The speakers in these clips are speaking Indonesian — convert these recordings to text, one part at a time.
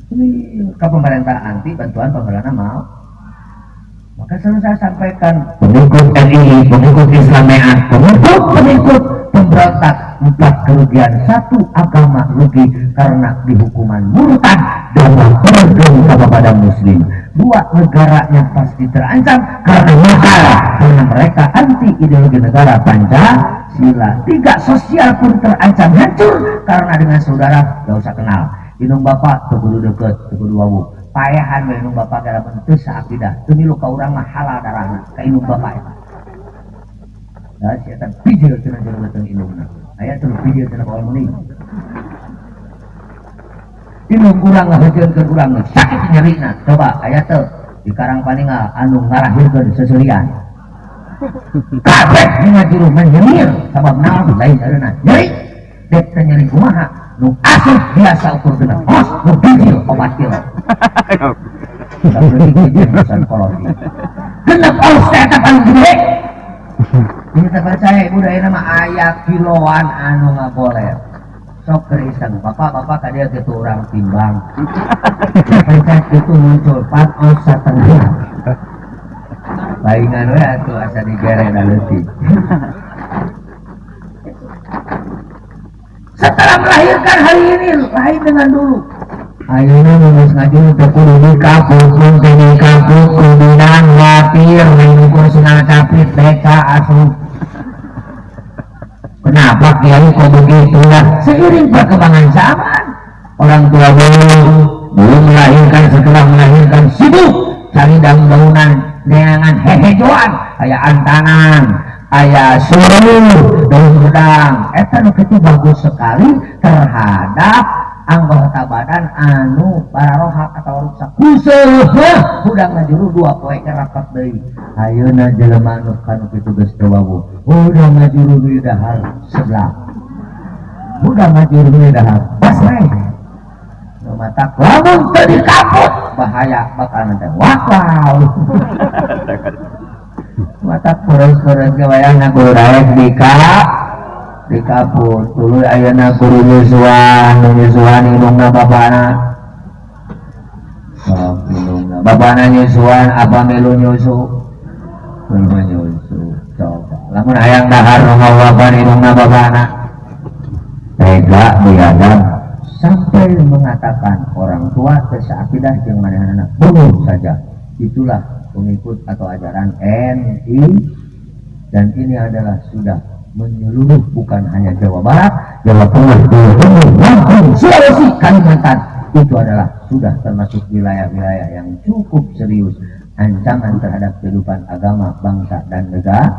ke pemerintah anti bantuan pemerintah mau. Maka selalu saya sampaikan, pengikut NII, pengikut Islamiat, pengikut pemberontak, 4 kerugian. 1, agama rugi karena dihukuman murtad dan perdung kepada muslim. 2, negaranya pasti terancam karena mahal, karena mereka anti ideologi negara Pancasila. 3, sosial pun terancam hancur karena dengan saudara gak usah kenal. Inung bapak terkudu deket, terkudu wawu. Payahan inung bapak kira bentus akidah. Demi lu ka urang mah halal darahna ka inung bapak eta. Da si eta bijil cenah jeung leuteung inungna. Aya teu bijil cenah bae meuning. Inung urang ngaheujeunkeun urang sakit nyerina. Coba aya teu di Karang Paningal anu ngarahirkeun seselian. Kabeh ngajuru menyemir sabab naon lain areuna nyeri. Dek teh nyeri kumaha? Nu asup biasa ukur genep os nu bijil obat kilo. Genep os teh eta paling gede. Ini teh percaya budaya nama aya kiloan anu ngaboler. Sok kerisan bapak-bapak ka dieu kitu urang timbang. Pencet kitu muncul 4 os satengah. Palingan we atuh asa digere da leutik. Setelah melahirkan hari ini lain dengan dulu. Ayeuna geus ngajung teu kudu dikapuk, mun teu dikapuk kudunan watir ngukur sinal capit beca asup. Kenapa kiai kok begitu ya? Seiring perkembangan zaman, orang tua belum melahirkan, setelah melahirkan sibuk cari daun-daunan neangan hehejoan, aya antanan, aya suruh, daun gedang. Eta nu kitu bagus sekali terhadap anggota badan anu pararohak atau rusak kuseuh udah ngajuru 2 poe rapat deui. Ayeuna jelema anu kanu kitu geus teu wawu udah ngajuru deui dahar sebelah, udah ngajuru deui dahar basreh nu matak lamun teu dikaput bahaya bakal nanti wakau. Matak kurus-kurus ge wayang ngaguraek dikaput dulu ayeuna guru nyusuan indungna babana. Indungna babana nyusuan apa melu nyusu coba lamun hayang dahar nu ngawaban indungna babana tega biadab sampai mengatakan orang tua sesakidah jeung manehanana bunuh saja. Itulah pengikut atau ajaran NI, dan ini adalah sudah menyeluruh bukan hanya Jawa Barat, Jawa Tengah, Jawa Timur, Lampung, Sulawesi, Kalimantan. Itu adalah sudah termasuk wilayah-wilayah yang cukup serius ancaman terhadap kehidupan agama, bangsa, dan negara.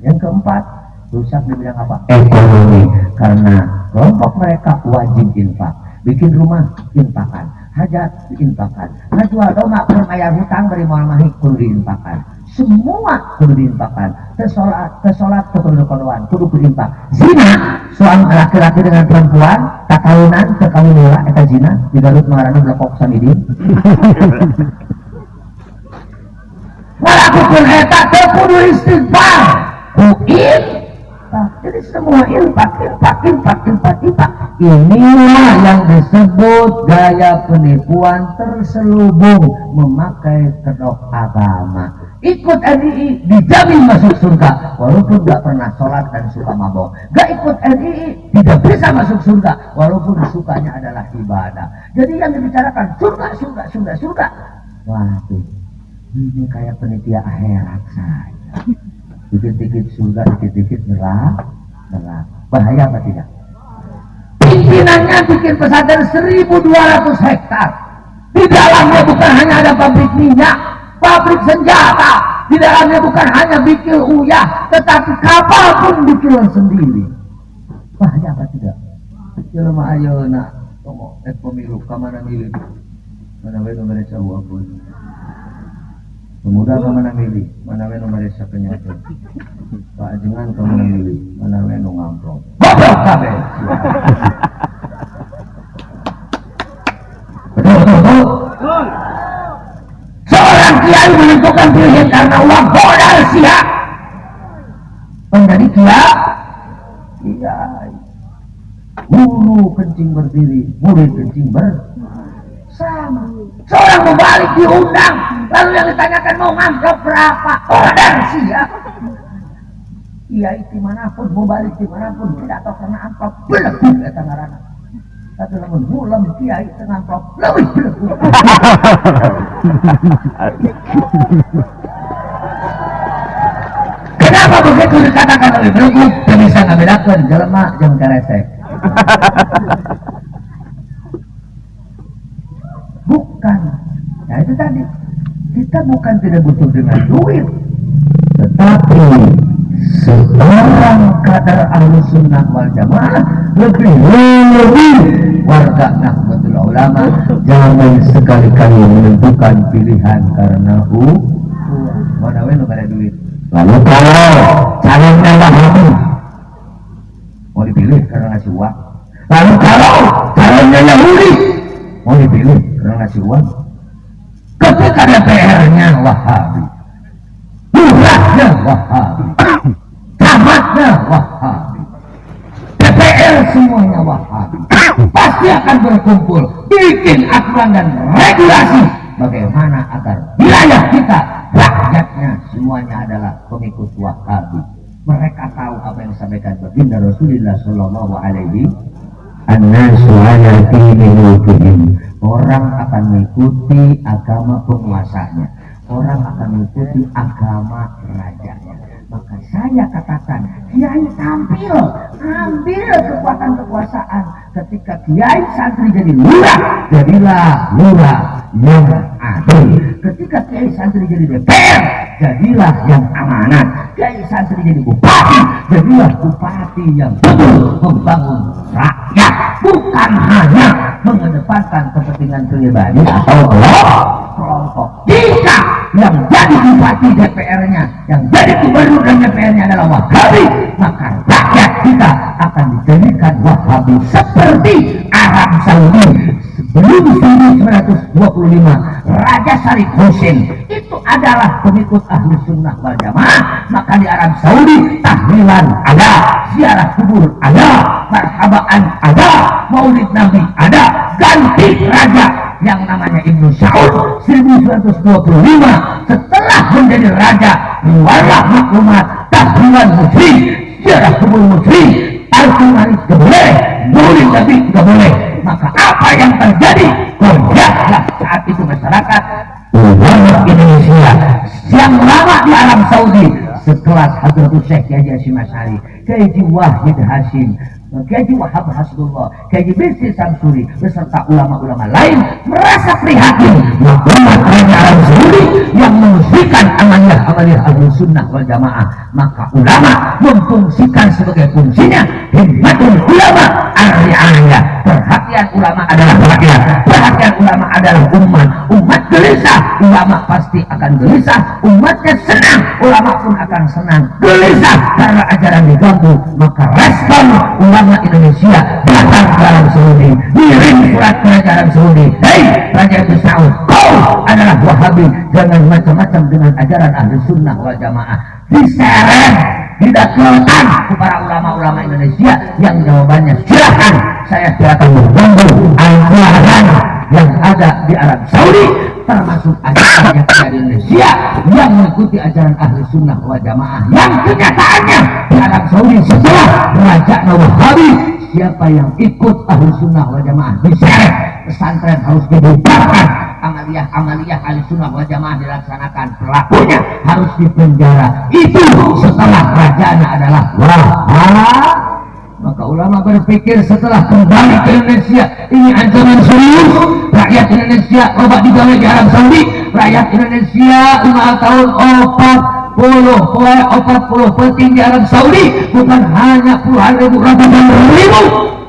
Yang keempat, rusak di bidang apa? Ekonomi. Karena kelompok mereka wajib infak, bikin rumah infakan, hajat diinfakan, ngajual domba berbayar hutang beri moal mahik kudu diinfakan. Semua kudu diinfakkan. Tesolat kudu kodoan, kudu diinfak. Zina, suami laki-laki dengan perempuan, kakawinan, kekawin heula eta zina, di Garut ngaranna blokok samidin. Walaupun eta teu kudu istighfar. Kuin. Jadi semua infak. Inilah yang disebut gaya penipuan terselubung memakai kedok agama. Ikut NII dijamin masuk surga walaupun gak pernah sholat dan suka mabok. Gak ikut NII tidak bisa masuk surga walaupun sukanya adalah ibadah. Jadi yang dibicarakan surga. Waduh, ini kayak penitia akhirat saja. Dikit-dikit surga, dikit-dikit neraka. Bahaya apa tidak? Pimpinannya bikin pesantren 1.200 hektar. Di dalamnya bukan hanya ada pabrik minyak, pabrik senjata. Di dalamnya bukan hanya bikin uyah, tetapi kapal pun bikin sendiri. Bahaya apa tidak? Jelema ayeuna tomo pemilu kamana milih. Mana we nomor 20. Pemuda kemana milih, mana we nomor 1 penyakit. Pak Ajengan kemana milih, mana we nu ngamprot. Bodoh kabeh. Betul. Seorang kiai menentukan pilihan karena uang modal sia. Menjadi kiai. Guru kencing berdiri, murid kencing berdiri. sama. Seorang mubalik diundang, lalu yang ditanyakan mau ngamplop berapa? Order siap. Kiai dimanapun, mubalik dimanapun, tidak tahu karena amplop belegu kata ngarana. Tapi namun mulam kiai tengah amplop lebih belegu. Kenapa begitu dikatakan lebih belegu? Tidak bisa ngambilkan jelema jeung keresek. Bukan, nah itu tadi kita bukan tidak butuh dengan duit, tetapi seorang kadar ahlu sunnah wal jamaah lebih warga Nahdlatul Ulama jangan sekali-kali menentukan pilihan karena mana nu ada duit. Lalu kalau calonnya Wahabi mau dipilih karena ngasih uang, lalu kalau calonnya Yahudi mau dipilih karena ngasih uang. Ketika DPR-nya Wahabi, lurahnya Wahabi, camatnya Wahabi, DPR semuanya Wahabi, pasti akan berkumpul bikin aturan dan regulasi bagaimana agar wilayah kita rakyatnya semuanya adalah pengikut Wahabi. Mereka tahu apa yang disampaikan baginda Rasulullah Shallallahu Alaihi An-nasu ala dini mulkihim. Orang akan mengikuti agama penguasanya, orang akan mengikuti agama rajanya. Maka saya katakan, kiai tampil, ambil kekuatan kekuasaan. Ketika kiai santri jadi lurah, jadilah lurah yang adil. Ketika kiai santri jadi DPR, jadilah yang amanat. Kiai santri jadi bupati, jadilah bupati yang betul membangun rakyat, bukan hanya mengedepankan kepentingan pribadi atau kelompok. Jika yang jadi bupati DPR-nya, yang jadi gubernur dan DPR-nya adalah Wahabi, maka rakyat kita akan dijadikan Wahabi seperti Arab Saudi. Sebelum 1925, Raja Sharif Hussein itu adalah pengikut ahli sunnah wal jamaah. Maka di Arab Saudi tahlilan ada, ziarah kubur ada, marhabaan ada, maulid nabi ada. Ganti raja yang namanya Ibnu Saud 1925 setelah menjadi raja, keluarlah maklumat tahlilan muslim, ziarah kubur muslim, al-Quran tidak boleh, maulid nabi tidak boleh. Maka apa yang terjadi? Goyahlah saat itu masyarakat ulama Indonesia yang lama di Arab Saudi sekelas Hadratus Syekh Kiai Hasyim Asy'ari, Kiai Wahid Hasyim, Kiai Wahab Hasbullah, Kiai Bisri Samsuri beserta ulama-ulama lain merasa prihatin maklumat Arab Saudi yang mengusirkan amaliyah ahlu sunnah wal jamaah. Maka ulama memfungsikan sebagai fungsinya himmatul ulama ar-ri'ayah. Perhatian ulama adalah rakyat, perhatian ulama adalah umat gelisah, ulama pasti akan gelisah, umatnya senang, ulama pun akan senang. Gelisah karena ajaran diganggu, maka respon ulama Indonesia datang ke Arab Saudi, kirim surat ke Arab Saudi, hei Raja Ibnu Saud, kau adalah Wahabi, jangan macam-macam dengan ajaran ahli sunnah wal jamaah. Diseret, didatangkan kepada ulama-ulama Indonesia yang jawabannya silakan, saya tidak akan mengganggu ajaran yang ada di Arab Saudi, termasuk ajaran yang ada di Indonesia yang mengikuti ajaran ahli sunnah wal jamaah. Yang kenyataannya di Arab Saudi setelah Raja Wahabi, siapa yang ikut ahli sunnah wal jamaah diseret, pesantren harus dibubarkan, amaliyah ahli sunnah wal jamaah dilaksanakan, pelakunya harus dipenjara. Itu setelah rajanya adalah Wahabi. Maka ulama berpikir setelah kembali ke Indonesia, ini ancaman serius. Rakyat Indonesia obat digawe di Arab Saudi, rakyat Indonesia 5 tahun 40 penting di Arab Saudi, bukan hanya puluhan ribu, ratusan ribu.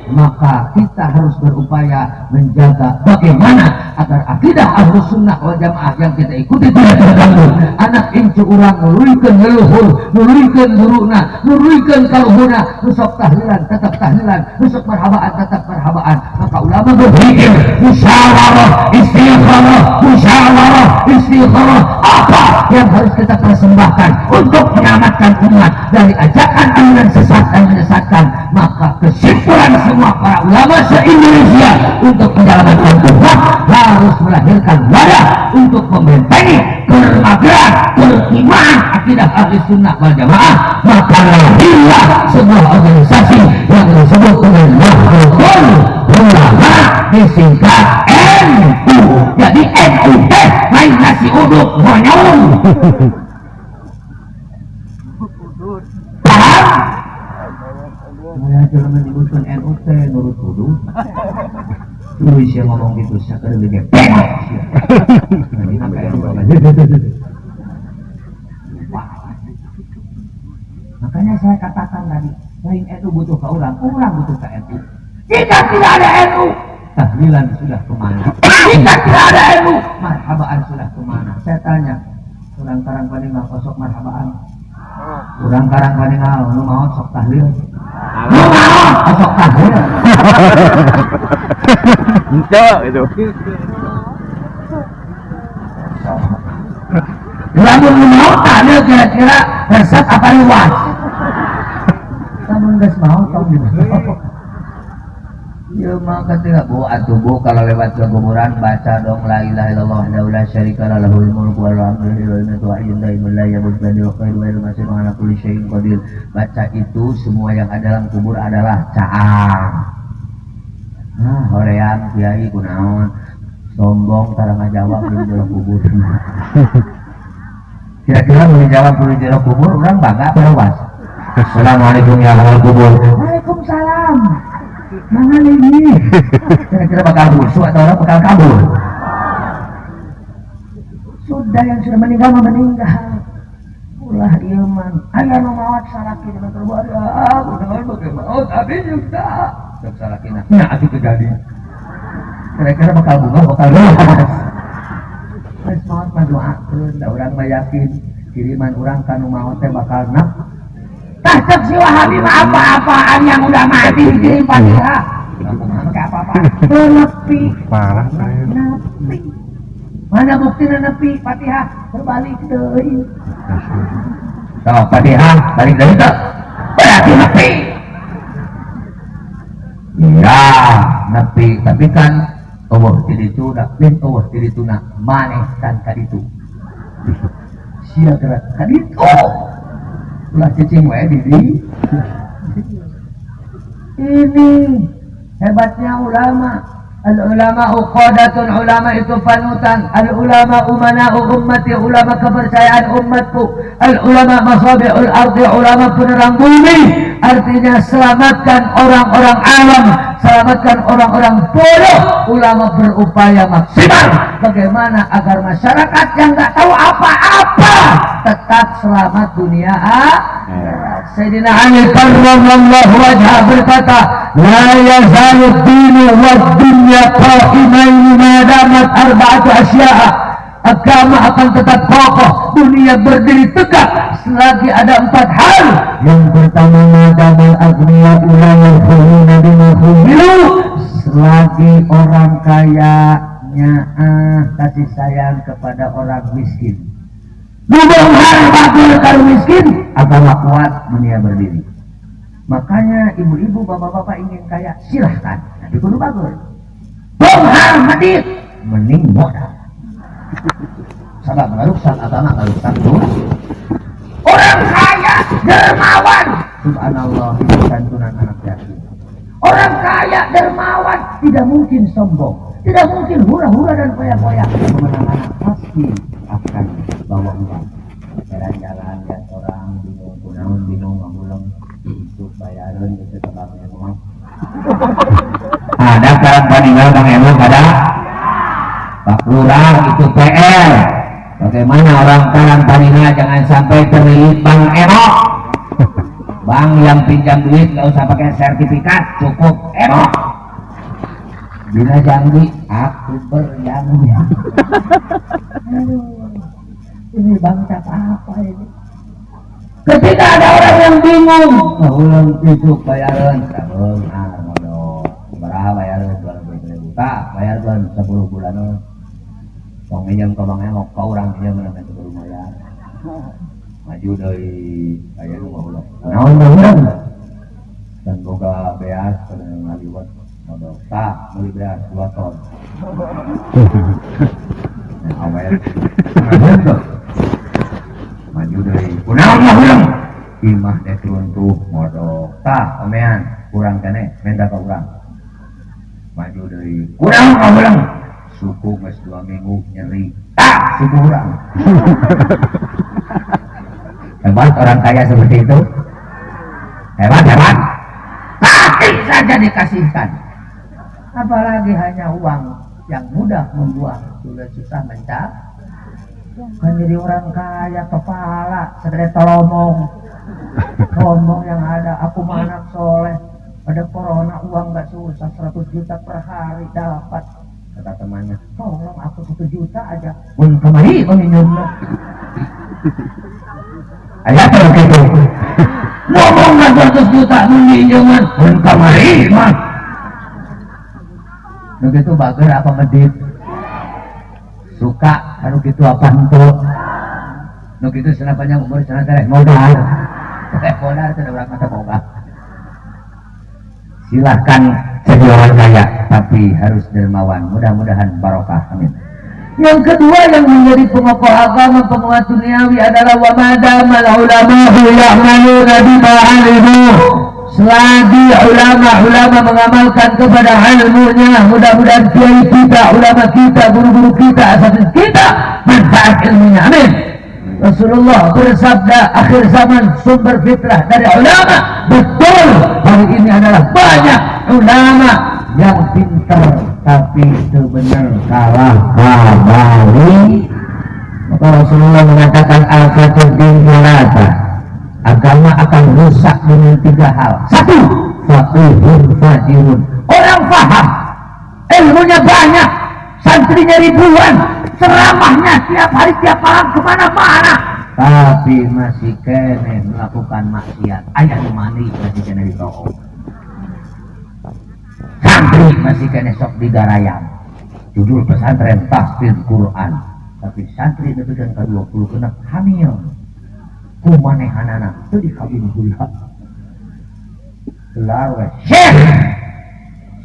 Maka kita harus berupaya menjaga bagaimana agar akidah ahlu sunnah wal jamaah yang kita ikuti tidak terganggu. Anak incu urang nuluykeun leluhur, nuluykeun guruna, nuluykeun kaluhuna, nusok tahlilan tetap tahlilan, nusok marhabaan tetap marhabaan. Maka ulama berpikir musyawarah istikharah, musyawarah istikharah. apa yang harus kita persembahkan untuk menyelamatkan umat dari ajakan aliran sesat dan menyesatkan. Maka kesimpulan semua para ulama se-Indonesia untuk menyelamatkan umat harus melahirkan wadah untuk membentengi bermageran beriman akidah ahli sunnah wal jamaah. Maka lahirlah sebuah organisasi yang disebut dengan Nahdlatul Ulama, disingkat NU. Jadi NU main nasi uduk monyong. Paham? Saya jangan menyebutkan NU nurut uduk. Lu bisa ngomong gitu, saya kira lebih bengok. Ini apa yang makanya saya katakan tadi, lain NU butuh ke orang butuh ke NU. Jika tidak ada NU, tahlilan sudah kemana? Jika tidak ada NU, marhabaan sudah kemana? Saya tanya, orang karang paningal kosok marhabaan, orang karang paningal lu mau sok tahlil, lu mau kosok tahlil. Itu itu. Lamun lu mau tahlil kira-kira resep apa luas? Lamun geus mau tong di ya maka tidak bu atuh kalau lewat ke kuburan baca dong la ilaha illallah la syarika lahul mulku wa lahul hamdu wa yuhyi la yamut badil khair wa masih ala kulli syai'in qadir. Baca itu semua yang ada dalam kubur adalah caang. Nah, hoream kiai kunaon sombong tara ngajawab di dalam kubur. Kira-kira menjawab di dalam kubur orang bangga berwas. Assalamualaikum ya ahlul kubur. Waalaikumsalam. Mana ini? Kira-kira bakal busuk atau orang bakal kabur? Sudah yang sudah meninggal meninggal. Ulah iman. Ayah nomawat salaki dengan keluarga. Benar bagaimana? Tapi juga. Sok salaki nak. Nah, itu kejadian. Kira-kira bakal bunga, bakal luas. Terus maut mendoakan. Da orang yakin kiriman orang kanu maut teh bakal nak. Tasek si Wahabi mah apa-apaan yang udah mati dikirim Fatihah. Enggak apa-apa. Nepi. Parah. Nepi. Mana buktinya nepi Fatihah berbalik deui. Tuh Fatihah balik deui tuh. Berarti nepi. Ya, nepi. Tapi kan Allah jadi tuna, Allah jadi tuna. Maneh kan kaditu. Sia gerak kaditu. Ulah cicing wae didi. Ini hebatnya ulama. Al-ulama uqadatun, ulama itu panutan. Al-ulama umana'u ummati, ulama kepercayaan umatku. Al-ulama masabi'ul ardi, ulama penerang bumi. Artinya selamatkan orang-orang alam, selamatkan orang-orang bodoh. Ulama berupaya maksimal bagaimana agar masyarakat yang tak tahu apa-apa tetap selamat dunia akhirat. Sayyidina Ali karramallahu wajhah berkata, la yazalu dinu wad dunya qa'imaini ma damat arba'atu asya'a. Agama akan tetap kokoh, dunia berdiri tegak selagi ada 4 hal. Yang pertama, madamal agniya ulayal khuluna bima khumilu, selagi orang kayanya kasih sayang kepada orang miskin. Dubung hari bakul kalau miskin, agama kuat, dunia berdiri. Makanya ibu-ibu, bapak-bapak ingin kaya, silahkan, tapi kudu bagus. Bonghar medit, mending modal. Sabab merusak agama, merusak dunia. Orang kaya, dermawan, subhanallah, itu santunan anak yatim. Orang kaya, dermawan, tidak mungkin sombong, tidak mungkin hura-hura dan foya-foya. Kemana-mana pasti akan bawa uang. Jalan-jalan lihat orang bingung, kunaon bingung, ngabuleng, itu bayaran, itu sebabnya uang. Ada sekarang peninggal Bang Emo, ada Pak Lurah, itu PR. Bagaimana orang karang panina jangan sampai terlilit Bang Emo. Bang yang pinjam duit gak usah pakai sertifikat, cukup Emo. Bila janji aku berjanji. Ini bangsa apa ini? Ketika ada orang yang bingung, ulang itu bayaran, tabung, modal, berapa bayaran 200.000, tak bayar 10 bulan. Wong minjem ke Bang Emok, kau orang minjem menang itu lumayan. Maju dari kayak lu mau naon bangun. Dan boga beas pada ngaliwat modal. Tak, beli beas 2 ton. Nah, awal. Maju dari kunaon mah urang. Imah deh turun tuh modal. Tak, omean kurang kene, minta ke urang. Maju dari kunaon mah urang. Suku mas 2 minggu nyeri. Tak, suku urang. Hebat orang kaya seperti itu. Hebat. Tapi saja dikasihkan. Apalagi hanya uang yang mudah membuang, sudah susah mencap. Kan jadi orang kaya kepala, segede tolomong yang ada. Aku mah anak soleh. Ada corona uang gak susah, 100 juta per hari dapat. Kata temannya, tolong aku 1 juta aja. Mun kemari minumnya. Ayat kalau gitu. Ngomong 200 juta minumnya. Mun kemari mah. Begitu bager apa medit. Suka anu gitu apa entuk. Nu kitu cenah panjang umur cenah teh modal. Modal teh urang mata boga. Silahkan jadi orang kaya, tapi harus dermawan. Mudah-mudahan barokah. Amin. Yang kedua yang menjadi pengokoh agama, penguat duniawi adalah wa madamal ulama'u ya'maluna bima 'alimu. Selagi ulama-ulama mengamalkan kepada ilmunya, mudah-mudahan kiai kita, ulama kita, guru-guru kita, asatidz kita manfaat ilmunya. Amin. Rasulullah bersabda, akhir zaman sumber fitrah dari ulama. Betul, hari ini adalah banyak ulama yang pintar tapi sebenarnya kalah kabari. Maka Rasulullah mengatakan al-fatul din salasa, agama akan rusak dengan 3 hal. 1, faqihun fajirun, orang paham, ilmunya banyak, santrinya ribuan, ceramahnya tiap hari tiap malam kemana-mana, tapi masih kene melakukan maksiat. Ayat mani masih kene ditolong. Santri masih kene sok digarayan. Judul pesantren tafsir Quran, tapi santri nepikan ke 20 kena hamil. Kumanehanana itu dikawin gula. Gelar we syekh.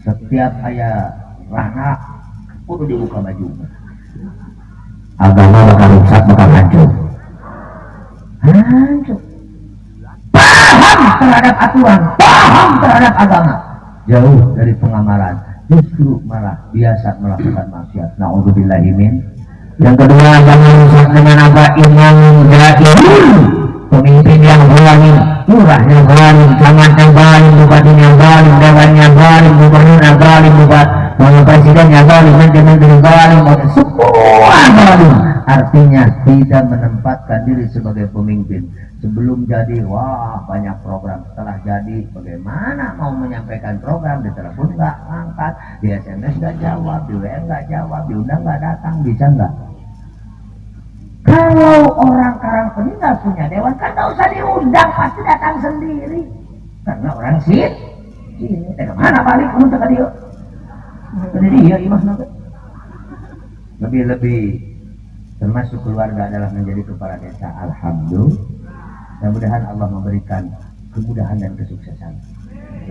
Setiap aya rana kudu dibuka baju. Agama bakal rusak, bakal hancur. Paham terhadap aturan, paham terhadap agama, jauh dari pengamalan, justru malah biasa melakukan maksiat. Na'udzubillahi min. Yang kedua, jangan rusak dengan apa? Imam jailun, pemimpin yang zalim, lurahnya zalim, camatnya zalim, bupatinya zalim, dewannya zalim, gubernurnya zalim, presidennya zalim, menteri-menteri zalim, semua zalim. Artinya tidak menempatkan diri sebagai pemimpin. Sebelum jadi, wah banyak program. Setelah jadi, bagaimana mau menyampaikan program? Di telepon nggak angkat, di SMS nggak jawab, di WA nggak jawab, diundang nggak datang, bisa nggak? Kalau orang karang peninggal punya dewan, kan nggak usah diundang, pasti datang sendiri. Karena orang sini, kemana balik untuk ke dia? Jadi dia imah nanti. Lebih-lebih termasuk keluarga adalah menjadi kepala desa. Alhamdulillah. Mudah-mudahan Allah memberikan kemudahan dan kesuksesan.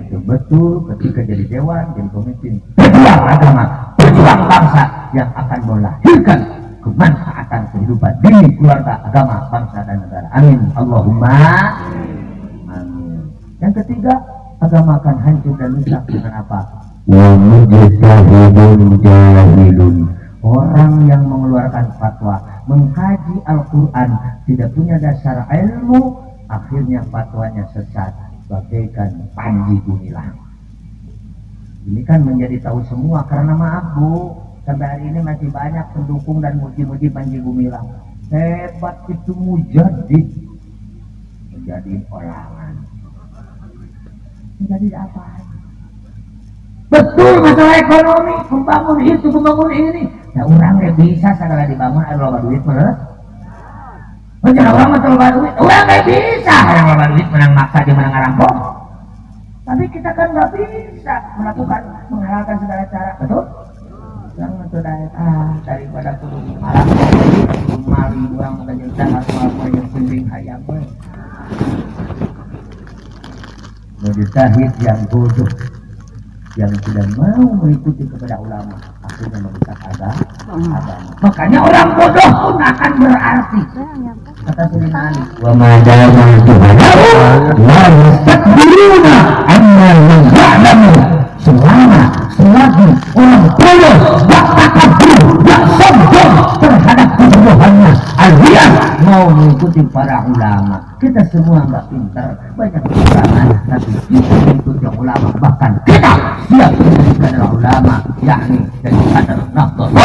Betul-betul ketika jadi dewan, jadi pemimpin, berjuang agama, berjuang bangsa yang akan melahirkan kemanfaatan kehidupan diri, keluarga, agama, bangsa dan negara. Amin. Allahumma amin. Yang ketiga, agama akan hancur dan rusak dengan apa? Wa mujtahidun jahilun. Orang yang mengeluarkan fatwa, mengkaji Al-Quran, tidak punya dasar ilmu, akhirnya fatwanya sesat, bagaikan Panji Gumilang. Ini kan menjadi tahu semua, karena maaf Bu, sampai hari ini masih banyak pendukung dan muji-muji Panji Gumilang. Hebat itu mujadid, menjadi olangan. Menjadi apa? Betul masalah ekonomi, membangun itu, membangun ini. Ya orang yang bisa segala dibangun ada loba duit meres. Menjadi orang betul loba duit, orang yang bisa ada loba duit menang maksa dia menang ngarampok. Tapi kita kan nggak bisa melakukan menghalalkan segala cara, betul? Jangan tuh daripada kurung malam kurung mali uang kejutan apa yang penting hayang gue. Mujtahid yang bodoh yang tidak mau mengikuti kepada ulama akhirnya merusak agama. Makanya orang bodoh pun akan berarti. Kata Sayyidina Ali, wa ma dama tuhadahu la yastakbiruna amma man ya'lamu. Selagi orang bodoh tak takabur, tak sombong terhadap kebodohannya, alias mau mengikuti para ulama. Kita semua nggak pintar, banyak kekurangan, tapi kita mengikuti ulama. Bahkan kita siap menjadi ulama, yakni dari kader Nahdlatul.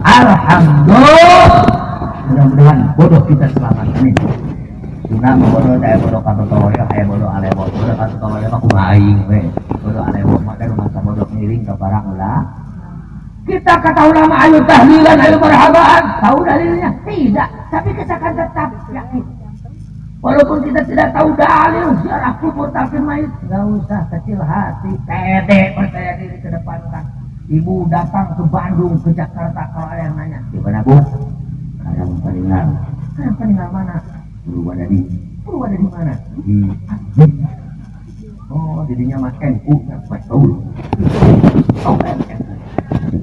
Alhamdulillah. Mudah-mudahan bodoh kita selamat. Amin. Guna bodoh saya bodoh kata toyo, saya bodoh alebo, bodoh kata toyo aku maing, bodoh alebo, maka masa bodoh miring ke barang ulah. Kita kata ulama ayo tahlilan, ayo marhaban, tahu dalilnya? Tidak, tapi kita akan tetap yakin. Walaupun kita tidak tahu dalil, ziarah kubur tapi mayit, nggak usah kecil hati, pede percaya diri ke depan kan. Ibu datang ke Bandung, ke Jakarta, kalau ada yang nanya, di mana bu? Yang peninggal. Yang peninggal mana? Purwadadi mana? Di Anjing. Oh, jadinya mas NU yang betul. Oh, NU.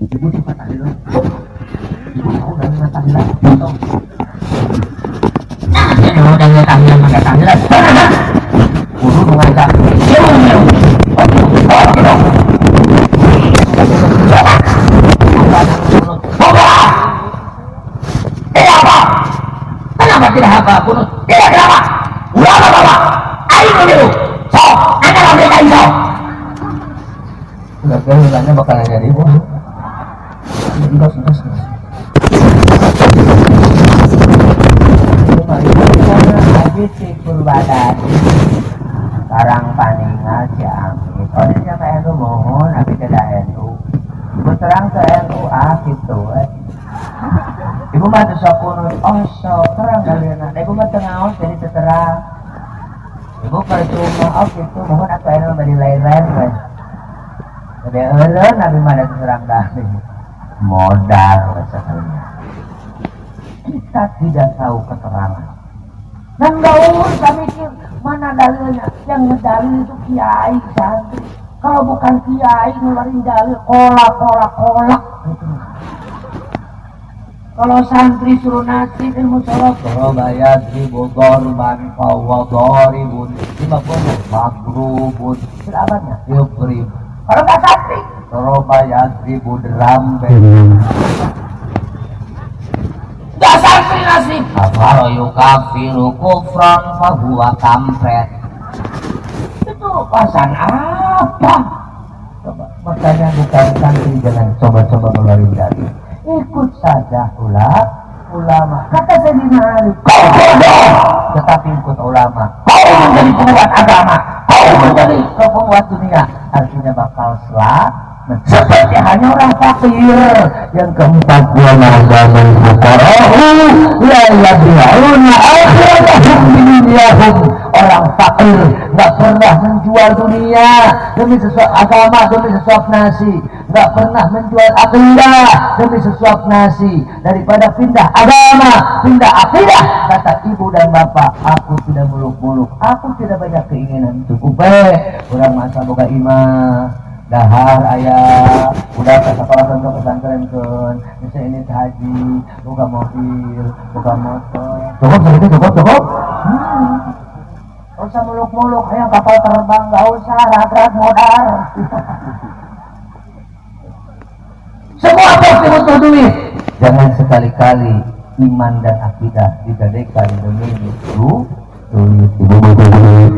Ibu cepat tahlilan. Ibu tahu dari mana tahlilan? Nah, kalau dari tahlilan maka tahlilan. Guru mengajak. Kenapa tidak apa kunut? Tidak kenapa? Ulama bawa. Ayo dulu. So, anda ambil kain so. Sudah kira-kiranya bakalan jadi bu. Enggak. Haji si Purwadadi Karang Paningal Ciamis. Oh ini siapa NU mohon, tapi tidak NU. Ibu terang ke NU gitu. Ibu mah tuh sok kunut, oh sok terang kalian. Ibu mah tengah jadi terang. Ibu percuma, oh gitu, mohon aku NU beri lain-lain kan. Jadi nabi mah ada terang dah. Modal sebenarnya. Kita tidak tahu keterangan. Dan gaul kami mikir mana dalilnya? Yang ngedalil itu kiai santri. Kalau bukan kiai ngeluarin dalil kolak. Kalau santri suruh nasi ilmu sholat, Surabaya ribu gorban fawadori bun 50 magrubun silapanya 30.000. Kalau nggak santri Surabaya ribu drambe. Nggak santri nasi. Kalau yukafiru kufran fahuwa kampret. Itu pasan apa? Coba makanya bukan santri jangan coba-coba ngeluarin dalil. Ikut saja ulama. Kata Sayyidina Ali, kau bodoh, tetapi ikut ulama. Kau menjadi penguat agama, kau menjadi penguat dunia. Artinya bakal selamat. Seperti hanya orang fakir. Yang keempat dia mengagama fuqarahu la yabi'una akhiratahum bidunyahum. Orang fakir nggak pernah menjual dunia demi sesuap agama, demi sesuap nasi. Nggak pernah menjual akidah demi sesuap nasi. Daripada pindah agama, pindah akidah, kata ibu dan bapak, aku tidak muluk-muluk, aku tidak banyak keinginan, cukup kurang masa boga imah dahar ayah udah ke sekolah ke pesantren kan bisa ini haji boga mobil boga motor cukup usah muluk-muluk ayah kapal terbang gak usah ragat modal. Semua pasti butuh duit. Jangan sekali-kali iman dan akidah digadaikan demi itu duit. Ibu butuh duit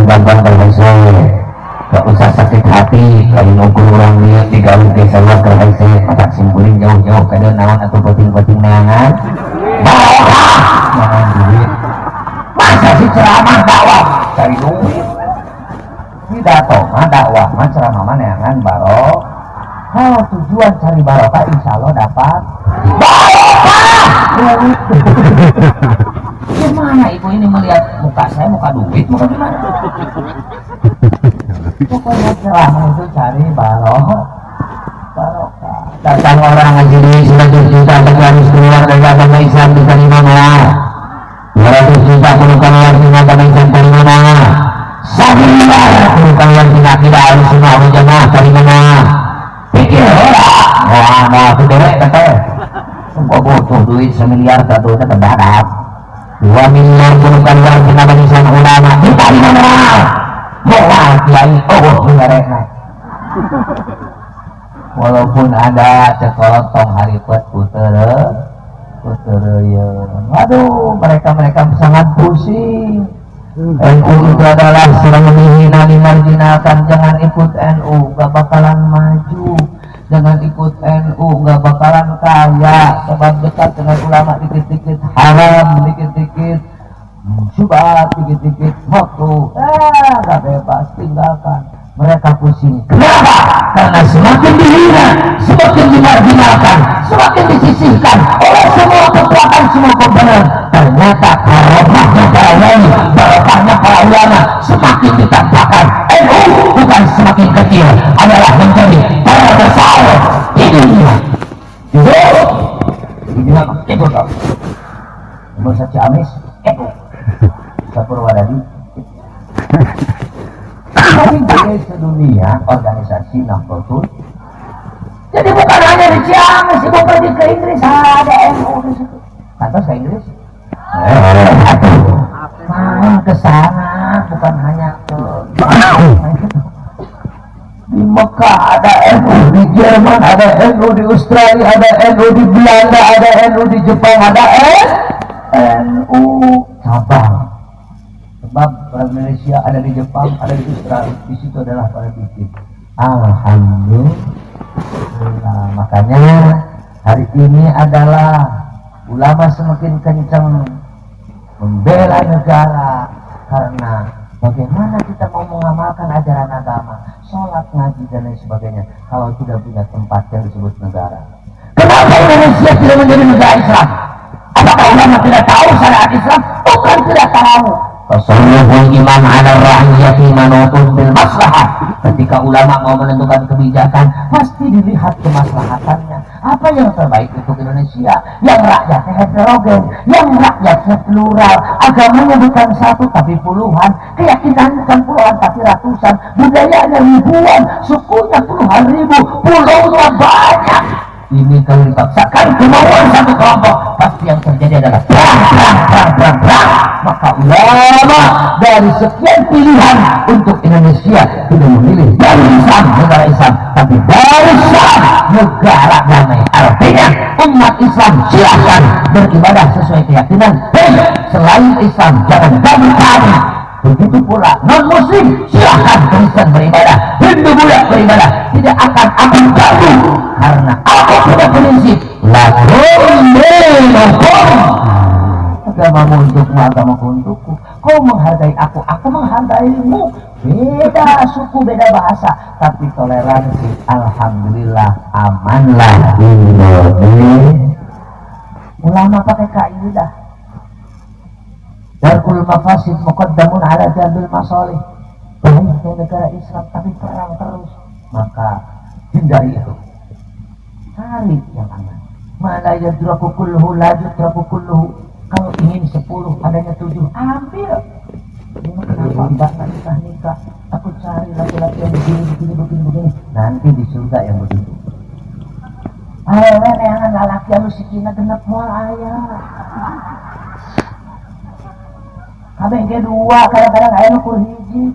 gampang gak usah sakit hati kalau ngukur orang niat digaul ke sawah ke haise matak simpulin jauh-jauh kada naon atau penting-penting neangan jangan duit. Masa si ceramah dakwah cari duit pidato mah dakwah mah ceramah mah neangan barok. Kalau tujuan cari barokah insya Allah dapat barokah. Gimana ibu ini melihat muka saya muka duit muka gimana? Pokoknya ceramah itu cari barokah. datang orang ngaji di 100 juta tapi harus keluar dari agama Islam dari mana? 200 juta perlu keluar dari agama Islam dari mana? 1 miliar perlu keluar dari akidah Ahlussunnah wal Jamaah dari mana? Pikir orang, wah mau kedere kata, kok butuh duit 1 miliar satu itu terhadap 2 miliar perlu keluar dari agama Islam ulama dari mana? Mau kiai, oh mereka. Walaupun ada cekolotong haripet puter ya, waduh mereka sangat pusing. NU itu adalah sedang menghina, dimarginalkan. Jangan ikut NU, gak bakalan maju. Jangan ikut NU, gak bakalan kaya. Sebab dekat dengan ulama dikit-dikit haram, dikit-dikit syubhat, dikit-dikit makruh. Gak bebas, tinggalkan. Mereka pusing. Kenapa? Karena semakin dihina, semakin dimarginalkan, semakin disisihkan oleh semua kekuatan, semua komponen. Ternyata karomahnya para wali, barokahnya para ulama semakin ditampakkan. NU bukan semakin kecil, adalah menjadi para besar. Ini dia. Itu dong. Nomor satu Amis, NU. Sapurwadadi. Tapi sedunia organisasi Nahdlatul. Jadi bukan hanya di Ciamis, ibu pergi ke Inggris ada NU di situ. Kantor ke Inggris? Main ke sana, bukan hanya ke di Mekah ada NU, di Jerman ada NU, di Australia ada NU, di Belanda ada NU, di Jepang ada NU cabang. Sebab orang Indonesia ada di Jepang, ada di Australia, di situ adalah para bikin. Alhamdulillah. Makanya hari ini adalah ulama semakin kencang membela negara, karena bagaimana kita mau mengamalkan ajaran agama, sholat, ngaji dan lain sebagainya kalau tidak punya tempat yang disebut negara. Kenapa Indonesia tidak menjadi negara Islam? Apakah ulama tidak tahu syariat Islam? Bukan tidak tahu. Rasulul iman ala ra'iyati manutun bil maslahah. Ketika ulama mau menentukan kebijakan, pasti dilihat kemaslahatannya. Apa yang terbaik untuk Indonesia? Yang rakyatnya heterogen, yang rakyatnya plural, agamanya bukan satu tapi puluhan, keyakinan bukan puluhan tapi ratusan, budayanya ribuan, sukunya puluhan ribu, pulaunya banyak. Ini kalau dipaksakan kemauan satu kelompok, pasti yang terjadi adalah perang. Maka ulama dari sekian pilihan untuk Indonesia tidak memilih dari Islam, negara Islam, tapi dari Islam, negara damai. Artinya umat Islam silahkan beribadah sesuai keyakinan, selain Islam jangan ganggu. Begitu pula non-muslim silahkan Kristen beribadah, Hindu Buddha beribadah, tidak akan aku ganggu, karena aku punya prinsip lakum dinukum. Agamamu untukmu, agamaku untukku. Kau menghargai aku menghargaimu. Beda suku, beda bahasa, tapi toleransi. Alhamdulillah, amanlah Indonesia. Ulama pakai kaidah darul mafasid muqaddamun ala jalbil masalih. Baiknya negara Islam tapi perang terus, maka hindari itu. Cari yang aman. Mana yadraku kulluhu la yadraku kulluhu. Kalau ingin 10 adanya 7, ambil. Ini kenapa mbak nikah? Aku cari laki-laki yang begini. Nanti di surga yang begitu. Ayo neangan lalaki anu sikina genep moal ayah. Kabeh ge 2, kadang-kadang aya nu kur hiji.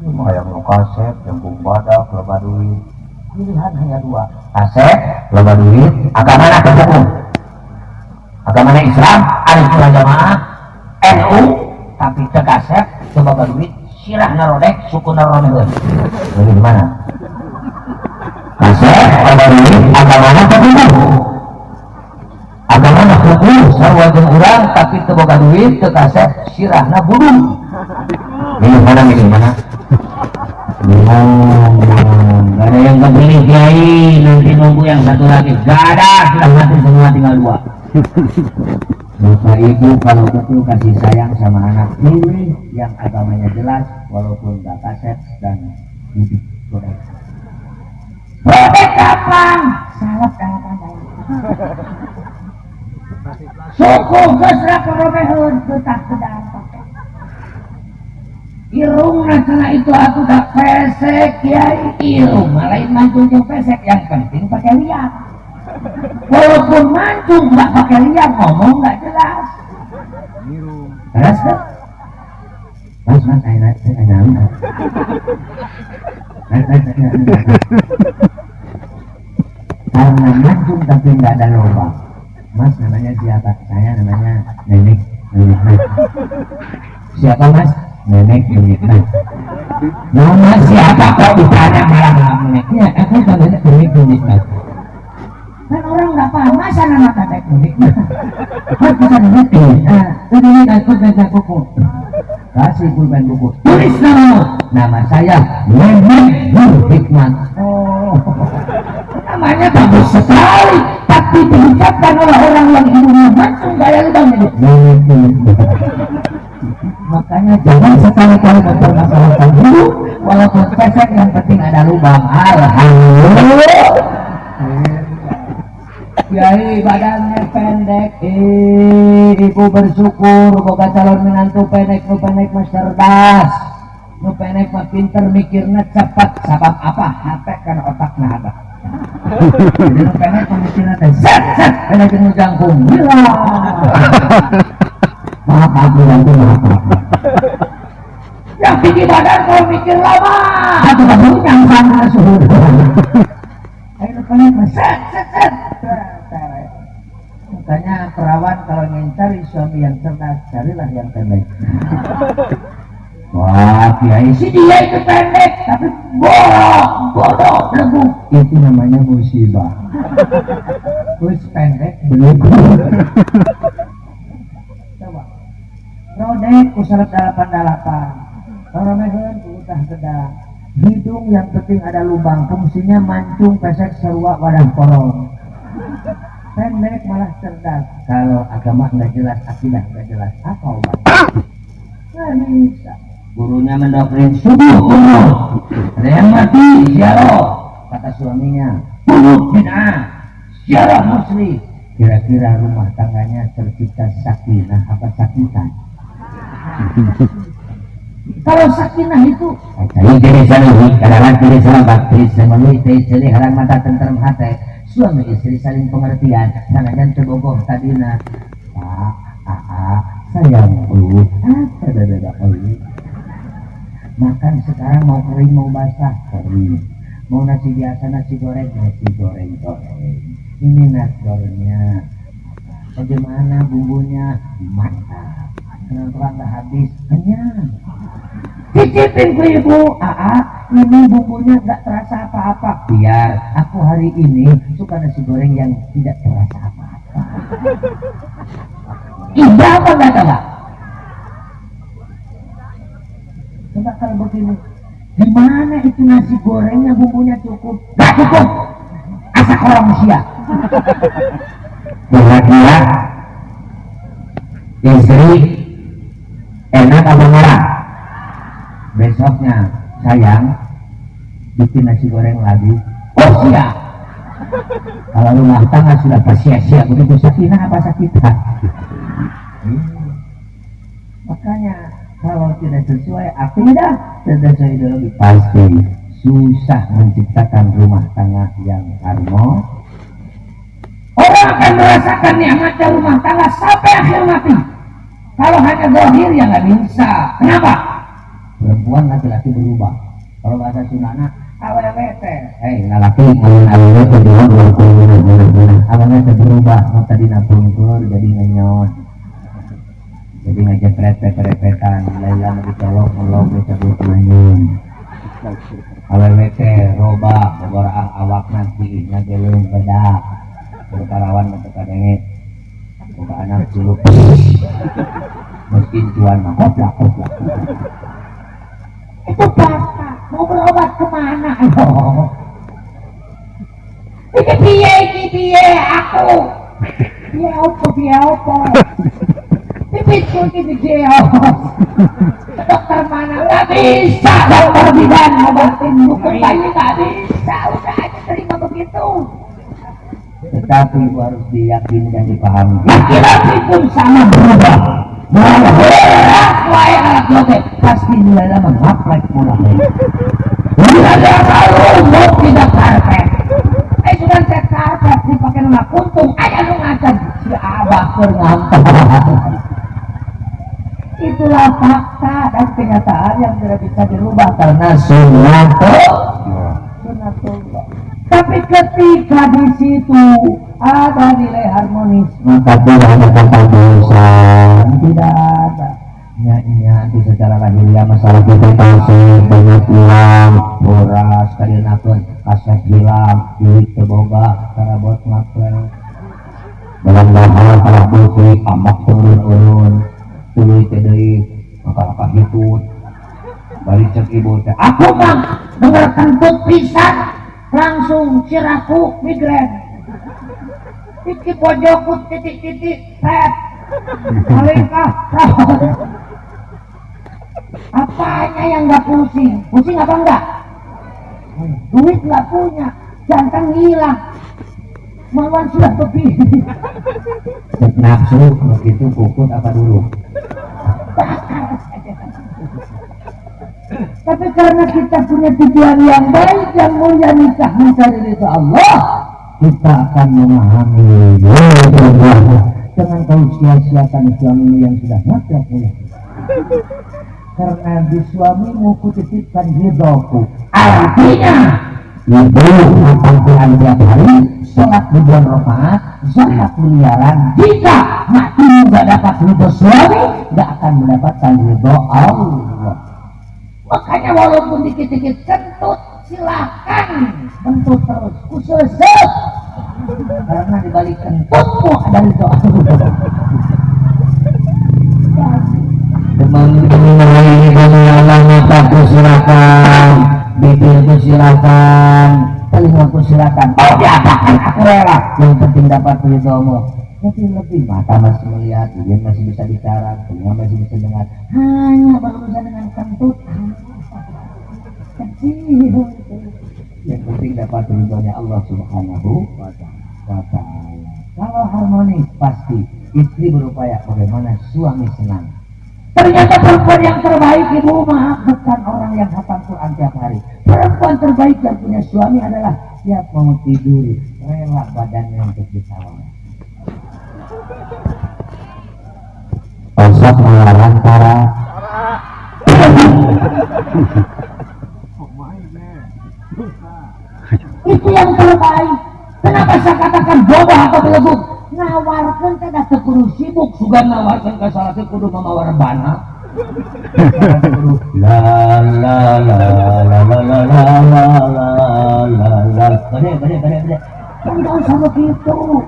Ini yang nu kasep, yang bumbadak, loba duit. Pilihan hanya 2. Kasep, loba duit, agamana ketemu. Agamana Islam, Ahlussunnah Jamaah, NU, tapi teu kasep, teu loba duit, sirahna rodek, sukuna romeheun. Jadi gimana? Kasep, loba duit, agamana ketemu. Agama nak hukum sarua jeung urang tapi teu boga duit, teu kasep, sirahna budung. Ini mana? Bingung. Gak ada yang kebeli kiai, nanti nunggu yang satu lagi. Gak ada, sudah mati semua, tinggal 2. Maka ibu kalau betul kasih sayang sama anak ini yang agamanya jelas, walaupun gak kasep dan didik koreksi. gampang salah dalam suku gesrak peromehun tetap sedang pakai irung nah itu aku tak pesek kiai irung malain mancung yang pesek yang penting pakai liang walaupun mancung nggak pakai liang ngomong nggak jelas jelas kan mas saya karena mancung tapi nggak ada lubang. Mas namanya siapa? Saya namanya Nenek Yunitna. Siapa mas? Nenek Yunitna. Nama siapa kok ditanya malah Nenek? Iya, aku namanya Nenek Yunitna. Kan orang nggak paham masa nama Nenek Yunitna. Mas bisa ngerti? Ini aku baca buku. Kasih pulpen buku. Tulis nama saya Nenek Yunitna. Oh, namanya bagus sekali. Tapi diucapkan oleh orang yang ilmunya mancung gaya lubang ini. Makanya jangan sekali-kali mempermasalahkan dulu walaupun pesek yang penting ada lubang. Alhamdulillah. Kiai badannya pendek, ibu bersyukur boga calon menantu pendek, nu pendek mah cerdas, nu pendek mah pinter mikirnya cepat. Sabab apa? HP kan otaknya apa? Jadi nu pendek pemikiran teh set pendek nu jangkung. Maaf aku jangkung maaf. Yang tinggi badan kalau mikir lama, atau kamu yang sana suhu. Ayo nu pendek mah set. Makanya perawan kalau ingin cari suami yang cerdas, carilah yang pendek. Wah, kiai si dia itu pendek, tapi bodoh, lembut. Itu namanya musibah. Terus pendek, belegu. Coba, rodek usarat 88. Kalau mehen utah sedang. Hidung yang penting ada lubang, fungsinya mancung, pesek, seruak, wadah korong. Pendek malah cerdas. Kalau agama nggak jelas, akidah nggak jelas, apa obat? Nggak bisa. Gurunya mendoktrin subuh bunuh, ada yang mati ziarah, kata suaminya bunuh bid'ah, ziarah muslim. Kira-kira rumah tangganya tercipta sakinah apa sakitan? Kalau sakinah itu jadi saluhi, kadang jadi sahabat, jadi semelui, jadi halang mata tentrem hati. Suami istri saling pengertian, sanajan tebogoh tadina. Sayang pelut, makan sekarang mau kering mau basah kering, mau nasi biasa nasi goreng goreng. Ini nasi gorengnya, bagaimana bumbunya mantap, kenapa nggak habis kenyang. Cicipin ku ibu, ini bumbunya nggak terasa apa-apa. Biar aku hari ini suka nasi goreng yang tidak terasa apa-apa. Iya apa nggak tahu? Coba kalau begini, gimana itu nasi gorengnya bumbunya cukup? Nggak cukup. Asa orang Asia. Kira-kira istri enak apa marah? Besoknya sayang bikin nasi goreng lagi. Oh siap. Kalau rumah tangga sudah sia-sia begitu sakinah apa sakitan? Makanya kalau tidak sesuai akidah, tidak sesuai ideologi, pasti susah menciptakan rumah tangga yang harmonis. Orang akan merasakan nikmatnya rumah tangga sampai akhir mati. Kalau hanya zahir ya nggak bisa. Kenapa? Perempuan laki-laki berubah. Kalau bahasa Sundana awewe teh, laki awewe teh awewe teh berubah, mau tadi napungkur jadi ngenyot, jadi ngejepret-jepretan, laila dicolok melok disebut manyun. Awewe teh robah, bogorah awak nanti ngagelung bedak, berkarawan mata kadenge, boga anak juluk, meski tuan mah koplak. Itu bapak mau berobat kemana? Ini piye aku piye apa tipitku piye dokter mana nggak bisa, dokter bidan ngobatin bukan bayi nggak bisa, udah aja terima begitu. Tetapi itu harus diyakini dan dipahami. Laki-laki pun sama berubah. Pasti nilai lama ngaplek pulang. Tidak rumut, tidak karpet. Sudah saya karpet dipakai nama kuntung. Ayo lu ngacan si abah terngampak. Itulah fakta dan kenyataan yang tidak bisa dirubah karena sunnatullah. Tapi ketika di situ ada nilai harmonis, maka tidak ada kata dosa, tidak ada. Nya itu secara lahiriah masalah kita tasik banyak uang, boras, kadinakeun kaset hilang, duit teboga, karabot ngaplek. Dalam hal kalah bukti, amak turun-urun, tuluy teh deui, maka hitut. Bari cek ibu teh, aku mah denger kentut pisan, langsung siraku migren. Iki pojokku titik-titik, set. Malingkah, apanya yang nggak pusing? Pusing apa enggak? Duit nggak punya, jantan hilang, mawar sudah begini. Nafsu begitu pukul apa dulu? Tapi karena kita punya tujuan yang baik, yang mulia, nikah mencari ridha Allah, kita akan memahami jangan kau sia-siakan suamimu yang sudah ngaplek mulia. Karena di suamimu kutitipkan ridhoku. Artinya ibu Al-Quran tiap hari, sholat ribuan rakaat, zakat miliaran. Jika mati nggak dapat ridho suami, nggak akan mendapatkan ridho Allah. Makanya walaupun dikit-dikit kentut, silakan kentut terus, khusus. Karena dibalik kentutmu ada ridho Allah. Allah mataku silakan, bibirku silakan, telingaku silakan. Oh diapakan aku rela, yang penting dapat ridhomu. Tapi lebih mata masih melihat, hidung masih bisa bicara, telinga masih bisa dengar. Hanya berurusan dengan kentut kecil. Yang penting dapat ridhonya Allah Subhanahu wa Ta'ala. Kalau harmonis pasti istri berupaya bagaimana suami senang. Ternyata perempuan yang terbaik di rumah bukan orang yang hafal Quran tiap hari. Perempuan terbaik yang punya suami adalah siap mau tidur, rela badannya untuk ditawan. Osok melawan para itu yang terbaik. Kenapa saya katakan bodoh atau belebuk? Nawarkan kada kudu sibuk, suga nawarkan ka salah kudu mamawar bana. La la la la la la la la la. Bade. Enggak usah begitu.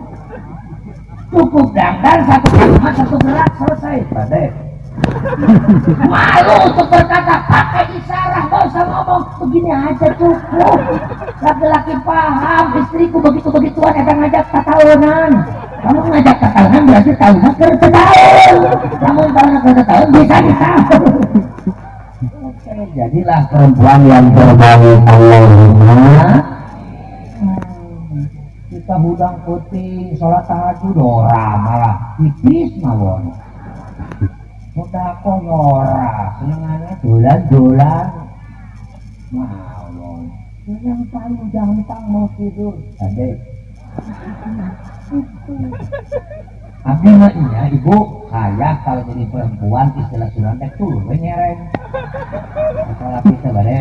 Cukup dangdang satu kalimat satu gerak selesai. Bade. Malu untuk berkata, pakai isyarat, gak usah ngomong begini aja cukup. Laki-laki paham, istriku begitu-begituan, ada ngajak ketahunan. Kamu ngajak ketahunan berarti tahunan kerja tahun. Kamu tahunan kerja tahun bisa ditahun. Oke, jadilah perempuan yang terbaik. Allahumma. Kita hudang putih, sholat tahajud ora malah tipis mawon. Mudah kok ora, senengannya dolan-dolan mawon. Yang paling gampang mau tidur, adek. Abdi mah iya ibu, saya kalau jadi perempuan istilah sunat tuh nyereng. Masalah kita bade.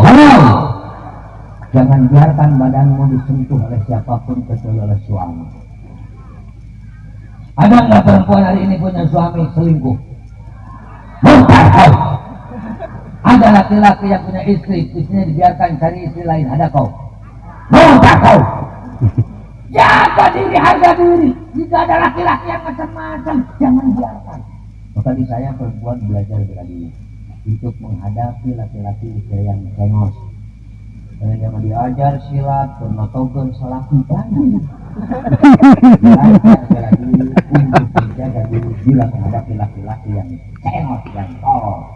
Halo. Jangan biarkan badanmu disentuh oleh siapapun kecuali oleh suami. Ada nggak perempuan hari ini punya suami selingkuh? Ada laki-laki yang punya istri, istrinya dibiarkan cari istri lain. Ada kau? Bongkar kau. Jaga diri, harga diri. Jika ada laki-laki yang macam-macam, jangan biarkan. Maka di saya perempuan belajar bela diri untuk menghadapi laki-laki istri yang cengos. Karena dia diajar silat, bernotogen selaku banyak. Belajar bela diri untuk menjaga diri bila menghadapi laki-laki yang cengos dan tolol.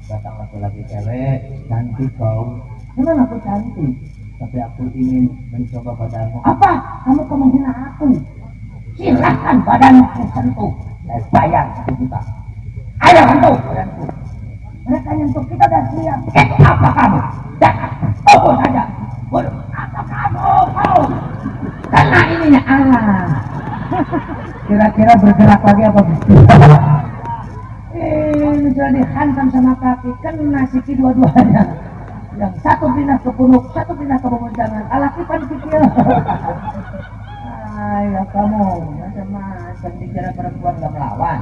datang laki-laki cewek cantik kau. Memang aku cantik, tapi aku ingin mencoba badanmu. Apa? Kamu menghina aku? Silahkan badanku sentuh, saya bayar 1 juta. Ayo sentuh badanku. Mereka nyentuh, kita udah siap. Apa kamu? Jangan, tunggu saja. Waduh, apa kamu? Kau kena ininya. Kira-kira bergerak lagi apa? Sudah dihantam sama kaki, kena siki dua-duanya. Yang satu pindah ke punuk, satu pindah ke pemandangan. Alaki pan kikil. Ya kamu macam-macam dikira perempuan gak melawan.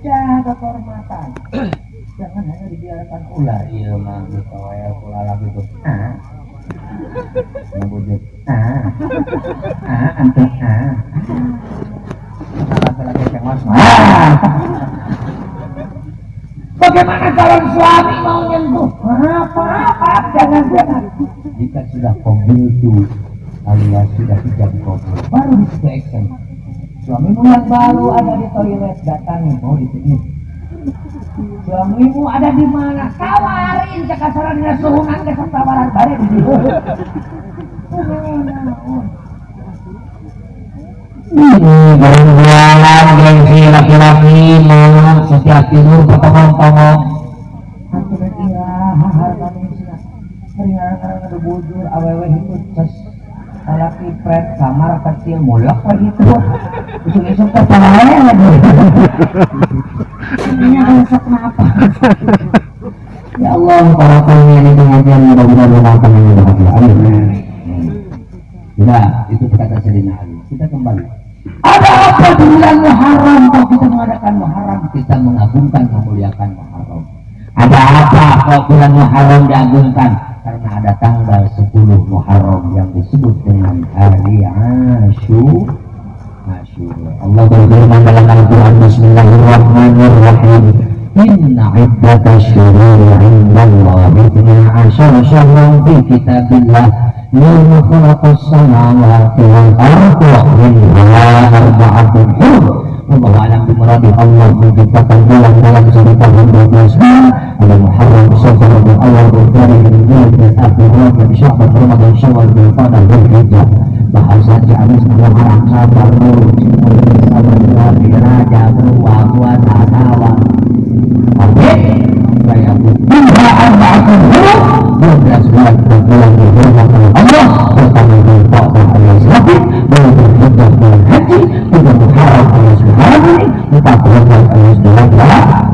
Jaga kehormatan. Jangan hanya dibiarkan ular. Iya mah gitu ya ular lagi tuh. Ngebujut. Antum. Laki-laki cengos. Bagaimana calon suami mau nyentuh? Apa? Jangan. Jika sudah kombil itu alias sudah tidak dikobel, baru di situ action. Suamimu yang baru ada di toilet, datangi, mau di sini. Suamimu ada di mana? Tawarin cakasarannya suhunan ke tawaran bare di situ. Jalan-jalan gengsi laki-laki mau setiap tidur potong-potong. Aku iya hahar kami sih. Karena ada bujur awewe itu ces laki pret kamar kecil mulak begitu. Besok-besok terpalanya lagi. Ini besok kenapa? Ya Allah, para penyanyi pengajian mudah-mudahan bermanfaat yang bahagia. Amin. Ya, itu kata Sayyidina Ali. Kita kembali. Ada apa di bulan Muharram? Kalau kita mengadakan Muharram, kita mengagungkan, memuliakan Muharram. Ada apa kalau bulan Muharram diagungkan? Karena ada tanggal 10 Muharram yang disebut dengan hari Asyura. Allah berfirman dalam Al-Quran, Bismillahirrahmanirrahim. Inna iddatash syuhuri 'indallahi 12 syahran fi kitabillah yawma khalaqas samawati wal arda minha arba'atun hurum. Wallahu a'lam bimuradi. Allah menciptakan bulan-bulan sekitar 12 bulan. Ada Muharram, Safar, Awal, Dzulhijjah, Dzulhijjah, Akhir, Rajab, Sya'ban, Ramadan, Syawal, Dzulqa'dah, Dzulhijjah. Bahasa Ciamis Muharram, Safar, Sabar, Rajab, Puasa, Syawal. Oke, saya minha arba'atun hurum. 12 bulan dihormati Allah. Pertama Dzulqa'dah alias Rabi', Dzulhijjah bulan haji, 3 Muharram alias Muharram ini, 4 Rajab alias Dzulhijjah.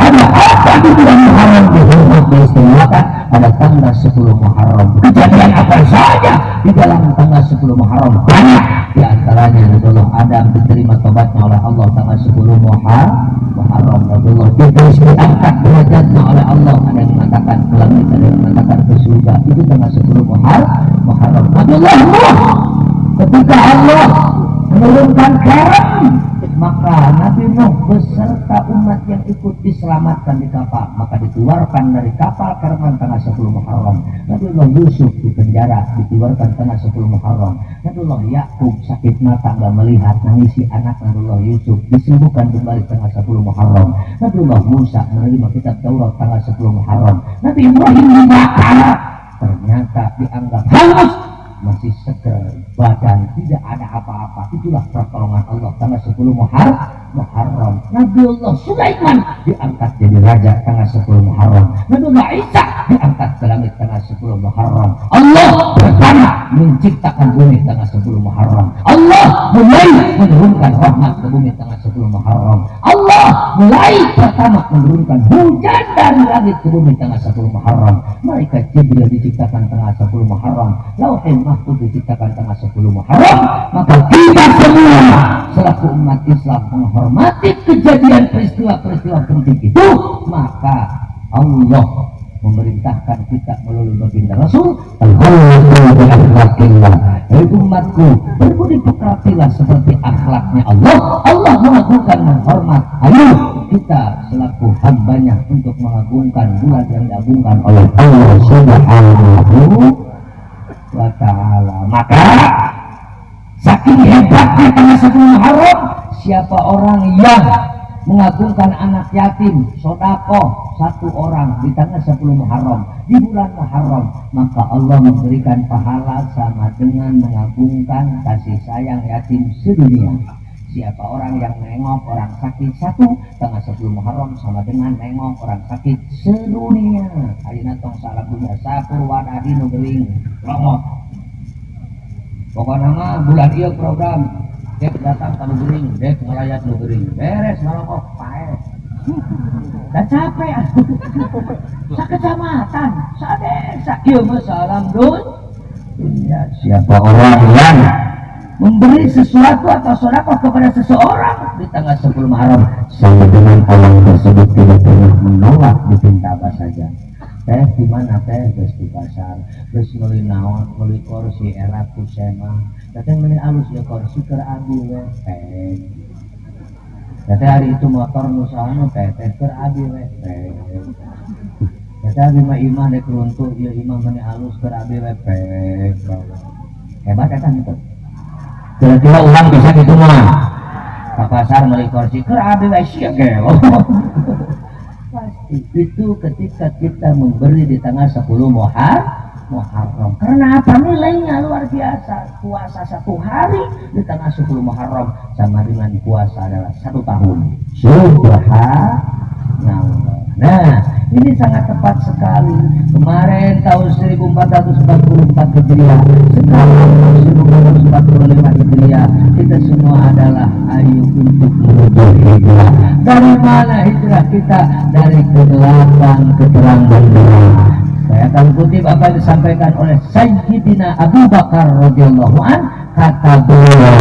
Ada apa di bulan Muharram dihormati diistimewakan? Ada tanggal 10 Muharram. Kejadian apa saja di dalam tanggal 10 Muharram? Banyak. Di antaranya Nabiullah Adam diterima tobatnya oleh Allah tanggal 10 Muharram. Nabiullah Idris diangkat derajatnya oleh Allah. Ada yang mengatakan ke langit, ada yang mengatakan ke surga. Itu tanggal 10 Muharram. Nabiullah Nuh ketika Allah menurunkan kerem, maka Nabi Nuh beserta umat yang ikut diselamatkan di kapal, maka dikeluarkan dari kapal kerman tanggal 10 Muharram. Nabiullah Yusuf di penjara dikeluarkan tanggal 10 Muharram. Nabiullah Yakub sakit mata nggak melihat, nangisi anak Nabiullah Yusuf disembuhkan kembali tanggal 10 Muharram. Nabiullah Musa menerima kitab Taurat tanggal 10 Muharram. Nabi Ibrahim dibakar, ternyata dianggap hangus, masih seger badan, tidak ada apa-apa. Itulah pertolongan Allah tanggal 10 Muharram. Nabiullah Sulaiman diangkat jadi raja tanggal 10 Muharram. Nabiullah Isa diangkat ke langit tanggal 10 Muharram. Allah pertama menciptakan bumi tanggal 10 Muharram. Allah mulai menurunkan rahmat ke bumi tanggal 10 Muharram. Allah mulai pertama menurunkan hujan dari langit ke bumi tanggal 10 Muharram. Malaikat Jibril diciptakan tanggal 10 Muharram. Lauhul Mahfuz diciptakan tanggal 10 Muharram. Maka kita semua selaku umat Islam menghormati kejadian peristiwa-peristiwa penting itu, maka Allah memerintahkan kita melalui baginda Rasul, hei umatku, berbudi pekertilah seperti akhlaknya Allah. Allah mengagungkan menghormat. Ayo kita selaku hambanya untuk mengagungkan bulan yang diagungkan oleh Allah Subhanahu wa ta'ala. Maka saking hebatnya tanggal 10 Muharram, siapa orang yang mengagungkan anak yatim, sedekah 1 orang di tanggal 10 Muharram, di bulan Muharram, maka Allah memberikan pahala sama dengan mengagungkan kasih sayang yatim sedunia. Siapa orang yang nengok orang sakit 1 tanggal 10 Muharram sama dengan nengok orang sakit sedunia. Ayeuna tong salabunya sapurwadadi nu geuring lomot. Pokokna mah bulan ieu program dek datang ka nu geuring, dek ngalayat nu geuring, beres ngalongok pae. Da capek atuh. Sakecamatan, sadesa ieu mah salam dunya. Siapa orang yang memberi sesuatu atau sedekah kepada seseorang di tanggal 10 Muharram sama dengan orang tersebut tidak pernah menolak dipinta apa saja. Teh di mana teh? Geus di pasar, geus meuli naon, meuli kursi era kusema. Datang meuli alus ya kursi keur abi we teh. Teh hari itu motor nu saha teh keur abi we teh. Teh abi mah imah dek runtuh ieu imah meuli alus keur abi we teh. Hebat eta itu. Kira-kira orang bisa gitu mah ke pasar beli kursi keur abi we sia ge. Pasti itu ketika kita memberi di tanggal 10 Muharram. Karena apa? Nilainya luar biasa. Puasa 1 hari di tanggal 10 Muharram sama dengan puasa adalah 1 tahun. Subhanallah. Nah, ini sangat tepat sekali. Kemarin tahun 1444 Hijriah, sekarang 1445 Hijriah, kita semua adalah ayo untuk menuju hijrah. Dari mana hijrah kita? Dari kegelapan ke terang benderang. Saya akan kutip apa yang disampaikan oleh Sayyidina Abu Bakar radhiyallahu an, kata beliau,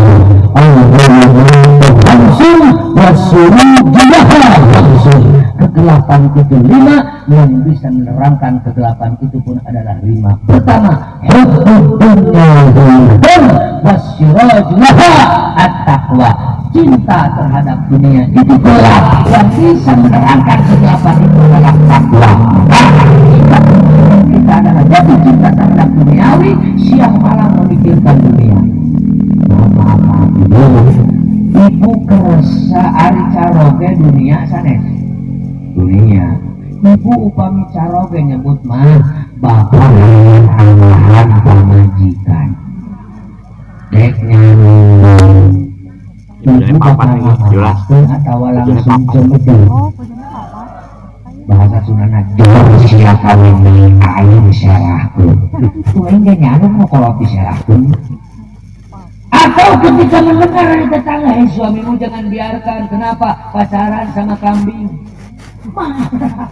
langsung wasuruh langsung. Kegelapan itu 5, yang bisa menerangkan kegelapan itu pun adalah 5. Pertama, hubbud dunya dan wasyirajulaha at-taqwa. Cinta terhadap dunia itu gelap, yang bisa menerangkan kegelapan itu adalah takwa. Kita adalah jatuh cinta terhadap duniawi, siang malam memikirkan dunia. Ibu kerasa ari caroge dunia sanes dunia. Ibu upami caroge nyebut mah bapak amahan pamajikan dek nyanyi ibu bakal ngapaskeun atawa langsung cemedeng. Bahasa Sundana jor sia kawin deui aing diserahkeun. Tuing ge nyaru mau kolot diserahkeun. Atau ketika mendengar dari tetangga, suamimu jangan biarkan. Kenapa? Pacaran sama kambing. Marah.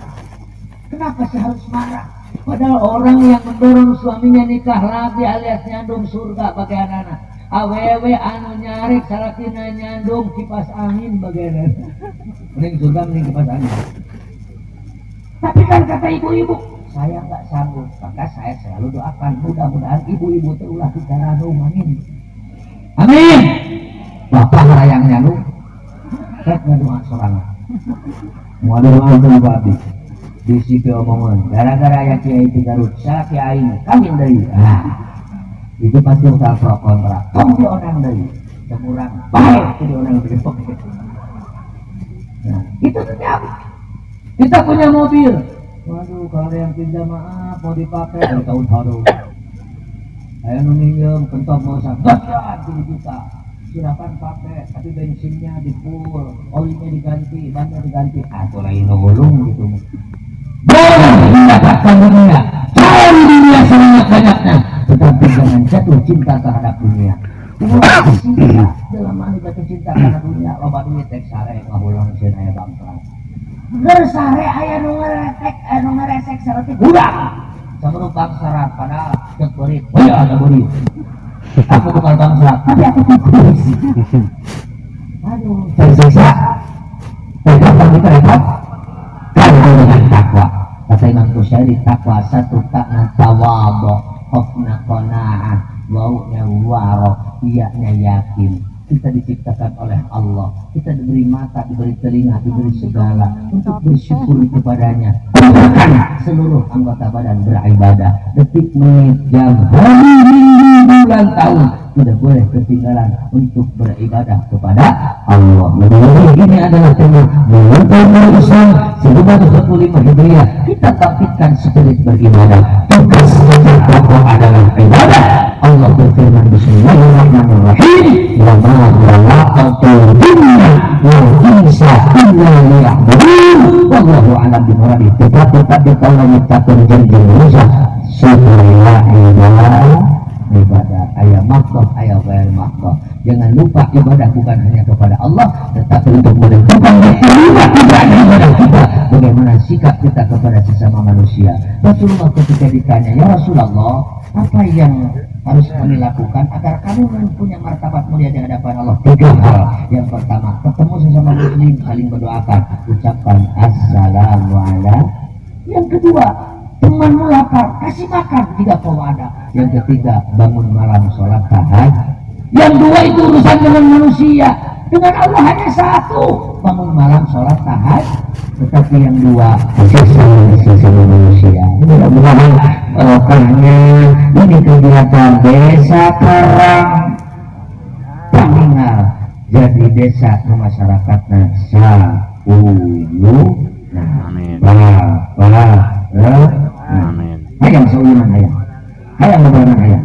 Kenapa sih harus marah? Padahal orang yang mendorong suaminya nikah lagi alias nyandung surga bagi anak-anak. Awewe anu nyarik salakina nyandung kipas angin bagaimana? Mending surga mending kipas angin. Tapi kan kata ibu-ibu, saya nggak sanggup. Maka saya selalu doakan mudah-mudahan ibu-ibu terulah bicara amin. Amin. Bapak layangnya lu, saya doa sorangan. Mau doa untuk babi. Bisi ke omongan. Gara-gara ya kiai di Garut, saya kiai kawin dari. Itu pasti usaha pro kontra. Kamu di orang dari, semurang. Baik di orang dari. Nah, itu setiap. Kita punya mobil. Waduh, kalau yang pinjam maaf mau dipakai, tahu-tahu. Saya meminjam kentok mau sangat 7 juta. Silakan pakai, tapi bensinnya di full, olinya diganti, bannya diganti. Atau lain nolong gitu. Boleh mendapatkan dunia, cari dunia sebanyak-banyaknya, tetapi jangan jatuh cinta terhadap dunia. Cinta dalam mana jatuh cinta terhadap dunia? Loba duit tek sare ngahulang sieun aya bangkrut. Gersare aya nu ngaretek, anu ngaresek sareng budak. Samurup bangsarat padahal ceuk beurit. Oh ya ada beurit. Aku bukan bangsarat, tapi aku tikus. Aduh, tersiksa. Kapan kita repot? Kalau dengan takwa. Kata Imam Ghazali, takwa satu takna tawadhu, khofna qanaah, wau'nya waro, iyanya yakin. Kita diciptakan oleh Allah, kita diberi mata, diberi telinga, diberi segala untuk bersyukur kepadanya. Gunakan seluruh anggota badan beribadah. Detik, menit, jam, hari, minggu, bulan, tahun tidak boleh ketinggalan untuk beribadah kepada Allah. Ini adalah tema Bulan Islam 1445 Hijriah. Kita bangkitkan spirit beribadah. Tugas kita pokok adalah ibadah. Allah berfirman Bismillahirrahmanirrahim. Wa ma khalaqtul jinna wal insa illa liya'budun. Wallahu a'lam bimuradi. Tetapi kalau menciptakan jin dan manusia supaya ibadah ayat makhluk ayat bayar makhluk. Jangan lupa ibadah bukan hanya kepada Allah, tetapi untuk menentukan ibadah kita, bagaimana sikap kita kepada sesama manusia. Rasulullah ketika ditanya, ya Rasulullah, apa yang harus kami lakukan agar kami mempunyai martabat mulia di hadapan Allah? 3 hal. Yang pertama, ketemu sesama muslim saling berdoakan, ucapkan assalamualaikum. Yang kedua, temanmu lapar, kasih makan jika kau ada. Yang ketiga, bangun malam sholat tahajud. Yang dua itu urusan dengan manusia, dengan Allah hanya satu, bangun malam sholat tahajud. Tetapi yang dua sesama manusia. Mudah-mudahan barokahnya ini kegiatan desa Karang Paningal jadi desa masyarakatnya saulu. Amin. Hayang seuliman hayang bebanan hayang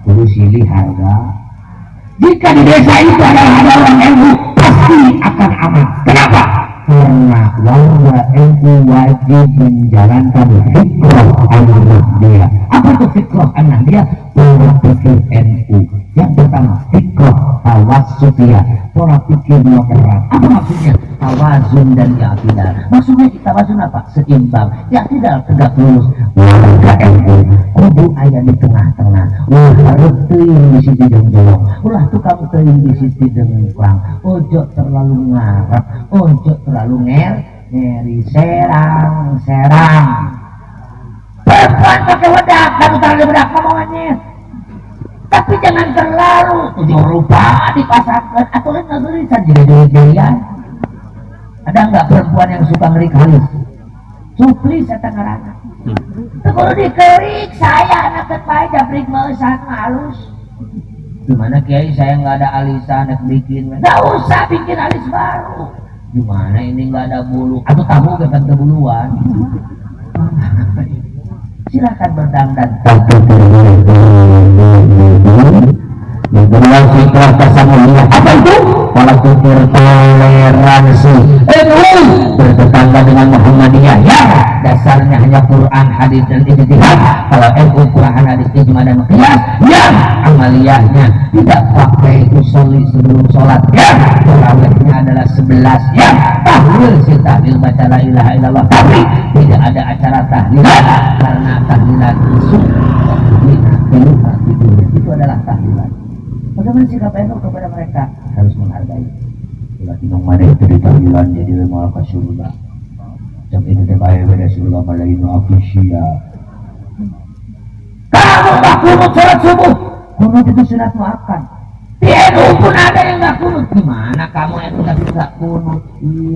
kudu silih harga. Jika di desa itu ada orang ilmu, pasti akan aman. Kenapa? Karena warga NU wajib menjalankan fikrah anak dia. Apa itu fikrah anak dia? Pola pikir NU. Yang pertama, fikrah tawasutiyah, pola pikir moderat. Apa maksudnya? Tawazun dan i'tidal. Maksudnya kita tawazun apa? Seimbang. I'tidal tegak lurus. Warga NU kudu aya di tengah-tengah. Harus teuing di sisi jolong. Ulah tukang teuing di sisi dengklang. Ojo terlalu ngarep, ojo terlalu ngeri. Serang. Perempuan pakai wedak, kamu taruh wedak ngomongannya. Tapi jangan terlalu tujuh rupa dipasangkan atau lain ngerisan jadi. Ada nggak perempuan yang suka ngerik halus? Supli saya tangarana. Kalau dikerik saya anak kepai jabrik mesan halus. Gimana Kiai, saya nggak ada alisan nak bikin? Nggak usah bikin alis baru. Gimana ini nggak ada bulu? Atau tahu gak kebuluan? Silakan berdandan. Yang kedua fitrah tasamuhiyah. Apa itu? Pola pikir toleransi. Bertetangga dengan Muhammadiyah. Ya, dasarnya hanya Quran, hadis dan ijtihad. Kalau NU Quran, hadis, ijma dan qiyas. Ya, amaliyahnya tidak pakai usolli sebelum sholat. Ya, tarawihnya adalah 11. Ya, tahlil si tahlil baca la ilaha illallah. Tapi tidak ada acara tahlilan karena tahlilan itu adalah tahlilan. Bagaimana sikap NU kepada mereka? Harus menghargai. Bila tinong mana itu di tahlilan jadi lemah ke surga. Jam ini terbaik pada surga malainu afisya. Kamu tak kunut sholat subuh. Kunut itu sunat muakkad. Di NU pun ada yang nggak kunut. Gimana kamu NU nggak bisa kunut?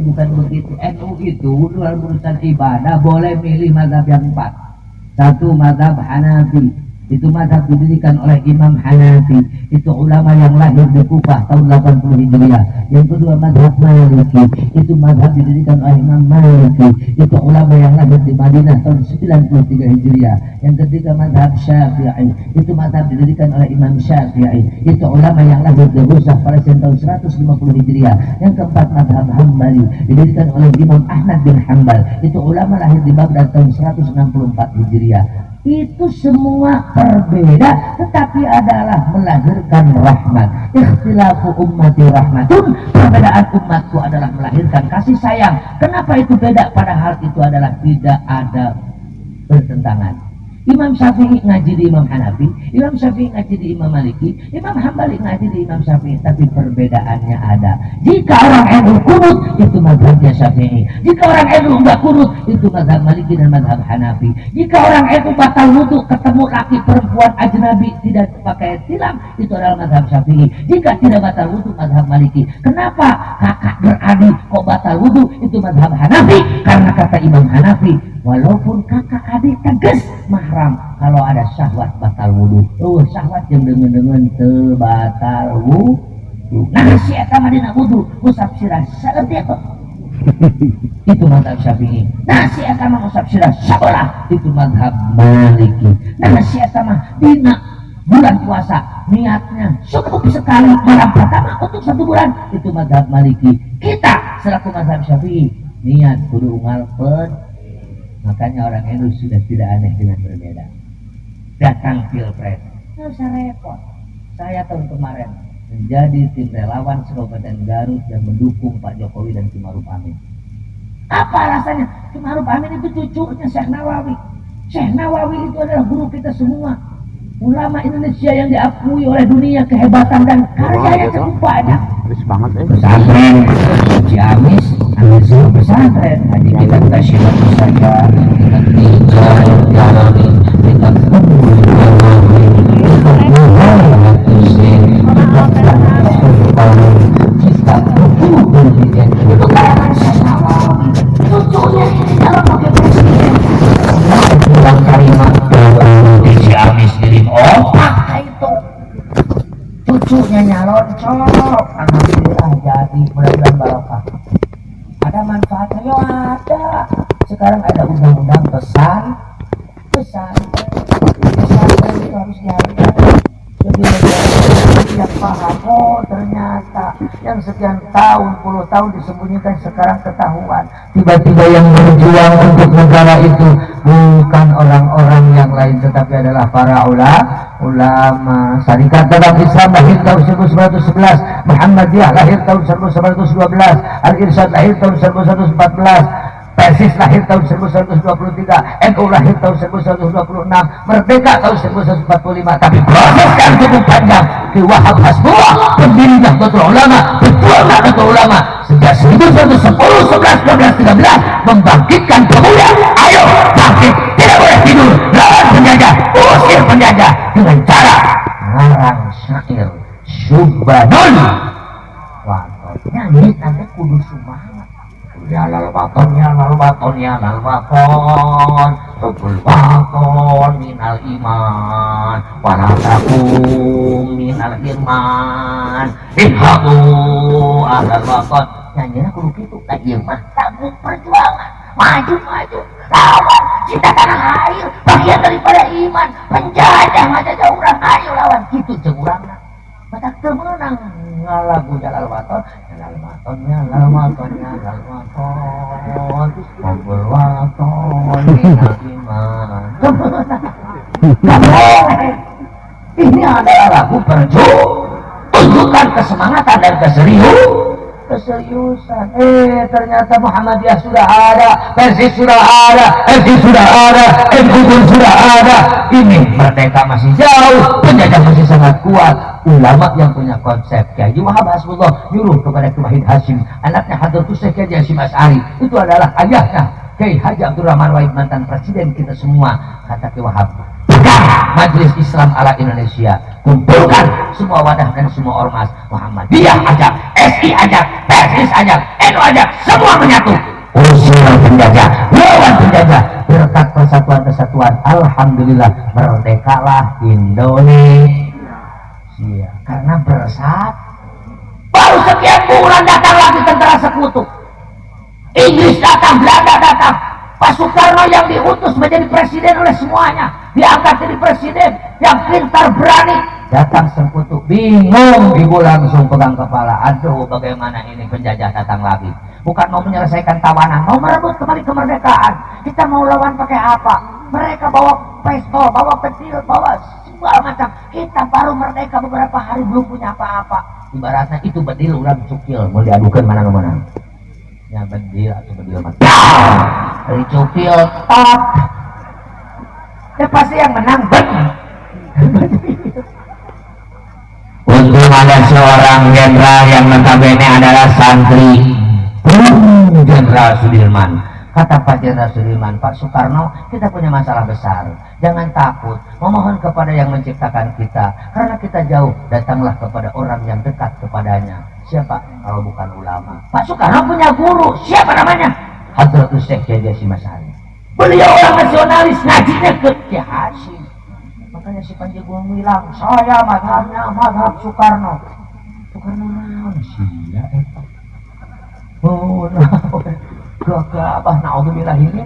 Bukan begitu. NU itu dalam urusan ibadah boleh milih mazhab yang 4. Satu mazhab Hanafi. Itu mazhab didirikan oleh Imam Hanafi. Itu ulama yang lahir di Kufah tahun 80 Hijriah. Yang kedua mazhab Maliki. Itu mazhab didirikan oleh Imam Maliki. Itu ulama yang lahir di Madinah tahun 93 Hijriah. Yang ketiga mazhab Syafi'i. Itu mazhab didirikan oleh Imam Syafi'i. Itu ulama yang lahir di Busah Palestina tahun 150 Hijriah. Yang keempat mazhab Hambali didirikan oleh Imam Ahmad bin Hanbal. Itu ulama lahir di Baghdad tahun 164 Hijriah. Itu semua berbeda, tetapi adalah melahirkan rahmat. Ikhtilafu ummati rahmatun. Perbedaan umatku adalah melahirkan kasih sayang. Kenapa itu beda? Padahal itu adalah tidak ada bertentangan. Imam Syafi'i ngaji di Imam Hanafi, Imam Syafi'i ngaji di Imam Maliki, Imam Hambali ngaji di Imam Syafi'i. Tapi perbedaannya ada. Jika orang NU kunut, itu mazhabnya Syafi'i. Jika orang NU enggak kunut, itu mazhab Maliki dan mazhab Hanafi. Jika orang NU batal wudu ketemu laki perempuan ajnabi tidak pakai tilam, itu adalah mazhab Syafi'i. Jika tidak batal wudu, mazhab Maliki. Kenapa kakak beradik kok batal wudu? Itu mazhab Hanafi. Karena kata Imam Hanafi, walaupun kakak adik tegas mahram, kalau ada syahwat batal wudu. Syahwat yang dengan batal wudu. Nah si eta mah dina wudu usap sirah saeutik kok. Itu mazhab Syafi'i. Nah si eta mah usap sirah sabelah, itu mazhab Maliki. Nah si eta mah dina bulan puasa niatnya cukup sekali malam pertama untuk 1 bulan, itu mazhab Maliki. Kita selaku mazhab Syafi'i niat kudu ngalpen. Makanya orang NU sudah tidak aneh dengan berbeda. Datang pilpres, nggak usah repot. Saya tahun kemarin menjadi tim relawan Kabupaten Garut dan mendukung Pak Jokowi dan Ki Maruf Amin. Apa alasannya? Ki Maruf Amin itu cucunya Syekh Nawawi. Syekh Nawawi itu adalah guru kita semua. Ulama Indonesia yang diakui oleh dunia kehebatan dan karyanya cukup banyak. Pesantren, Ciamis, Anazil pesantren, haji kita tasyilat saja, kita tinggal jalani, kita kumpul kita itu karangan Syekh Nawawi. Cucunya ini dalam pakai presiden. Pulang kalimat di Ciamis dirim otak itu. Cucunya nyalon cok, alhamdulillah jadi mudah-mudahan barokah. Ada manfaatnya, yo ada. Sekarang ada undang-undang pesan itu harus dihargai. Jadi yang paham, oh ternyata yang sekian tahun, puluh tahun disembunyikan sekarang ketahuan. Tiba-tiba yang berjuang untuk negara itu bukan orang-orang yang lain, tetapi adalah para ulama. Syarikat Dakwah Islam lahir tahun 1911, Muhammadiyah lahir tahun 1912, Al-Irsyad lahir tahun 1914, Persis lahir tahun 1923, NU lahir tahun 1926, Merdeka tahun 1945. Tapi proses yang cukup panjang. Ki Wahab Hasbullah, pendiri Nahdlatul Ulama, ketua Nahdlatul Ulama, sejak 1910, 11, 12, 13 membangkitkan pemuda. Ayo bangkit, tidak boleh tidur, lawan penjajah, usir penjajah dengan cara larang syair Subhanul. Wah, nyanyi nanti kudu semangat. Ya lal baton, ya lal baton, ya lal baton, hubul baton minal iman, walatakum minal firman, ihadu alal baton. Nyanyinya kudu gitu, tak iya mah tabung perjuangan, maju lawan cinta tanah air, bagian daripada iman. Penjajah ngajajah orang, ayo lawan gitu jeung urangna. Batak teu meunang ngalagu jalal baton, jalal baton, jalal baton, jalal baton, hubul baton minal iman. Ini adalah lagu perjuangan, tunjukkan kesemangatan dan keseriusan. Ternyata Muhammadiyah sudah ada, Persis sudah ada, FI sudah ada, NU sudah ada. Ini merdeka masih jauh, penjajah masih sangat kuat. Ulama yang punya konsep, Kiai Wahab Hasbullah nyuruh kepada Ki Wahid Hashim, anaknya Hadratus Syekh Kiai Hasyim Asy'ari, itu adalah ayahnya Kiai Haji Abdurrahman Wahid, mantan presiden kita semua. Kata Ki Wahab, pegang Majelis Islam ala Indonesia, kumpulkan semua wadah dan semua ormas, Muhammadiyah ajak, SI ajak, Persis ajak, NU ajak, semua menyatu, usir penjajah, lawan penjajah. Berkat persatuan-kesatuan, alhamdulillah merdekalah Indonesia. Karena bersatu. Baru sekian bulan datang lagi tentara sekutu, Inggris datang, Belanda datang, Pak Soekarno yang diutus menjadi presiden oleh semuanya diangkat jadi presiden yang pintar berani. Datang sekutu, bingung, ibu langsung pegang kepala. Aduh, bagaimana ini penjajah datang lagi? Bukan mau menyelesaikan tawanan, mau merebut kembali kemerdekaan. Kita mau lawan pakai apa? Mereka bawa pistol, bawa petil, bawa segala macam. Kita baru merdeka beberapa hari, belum punya apa-apa. Ibaratnya itu bedil udah cukil, mau diadukan mana-mana. Ya bedil atau bedil mati. Dari cukil, tak. pasti yang menang untung ada seorang jenderal yang notabene adalah santri Jenderal Sudirman. Kata Pak Jenderal Sudirman, Pak Soekarno, kita punya masalah besar, jangan takut, memohon kepada yang menciptakan kita, karena kita jauh, datanglah kepada orang yang dekat kepadanya. Siapa? Kalau bukan ulama. Pak Soekarno punya guru, siapa namanya? Hadratus Syekh Kiai Hasyim Asy'ari. Beliau orang nasionalis, ngajinya ke Kiai Hasyim. Makanya si Panji Gumilang bilang, saya madhabnya madhab Soekarno. Soekarno naon sih ya eta? Oh, ke Abah naudzubillah ini.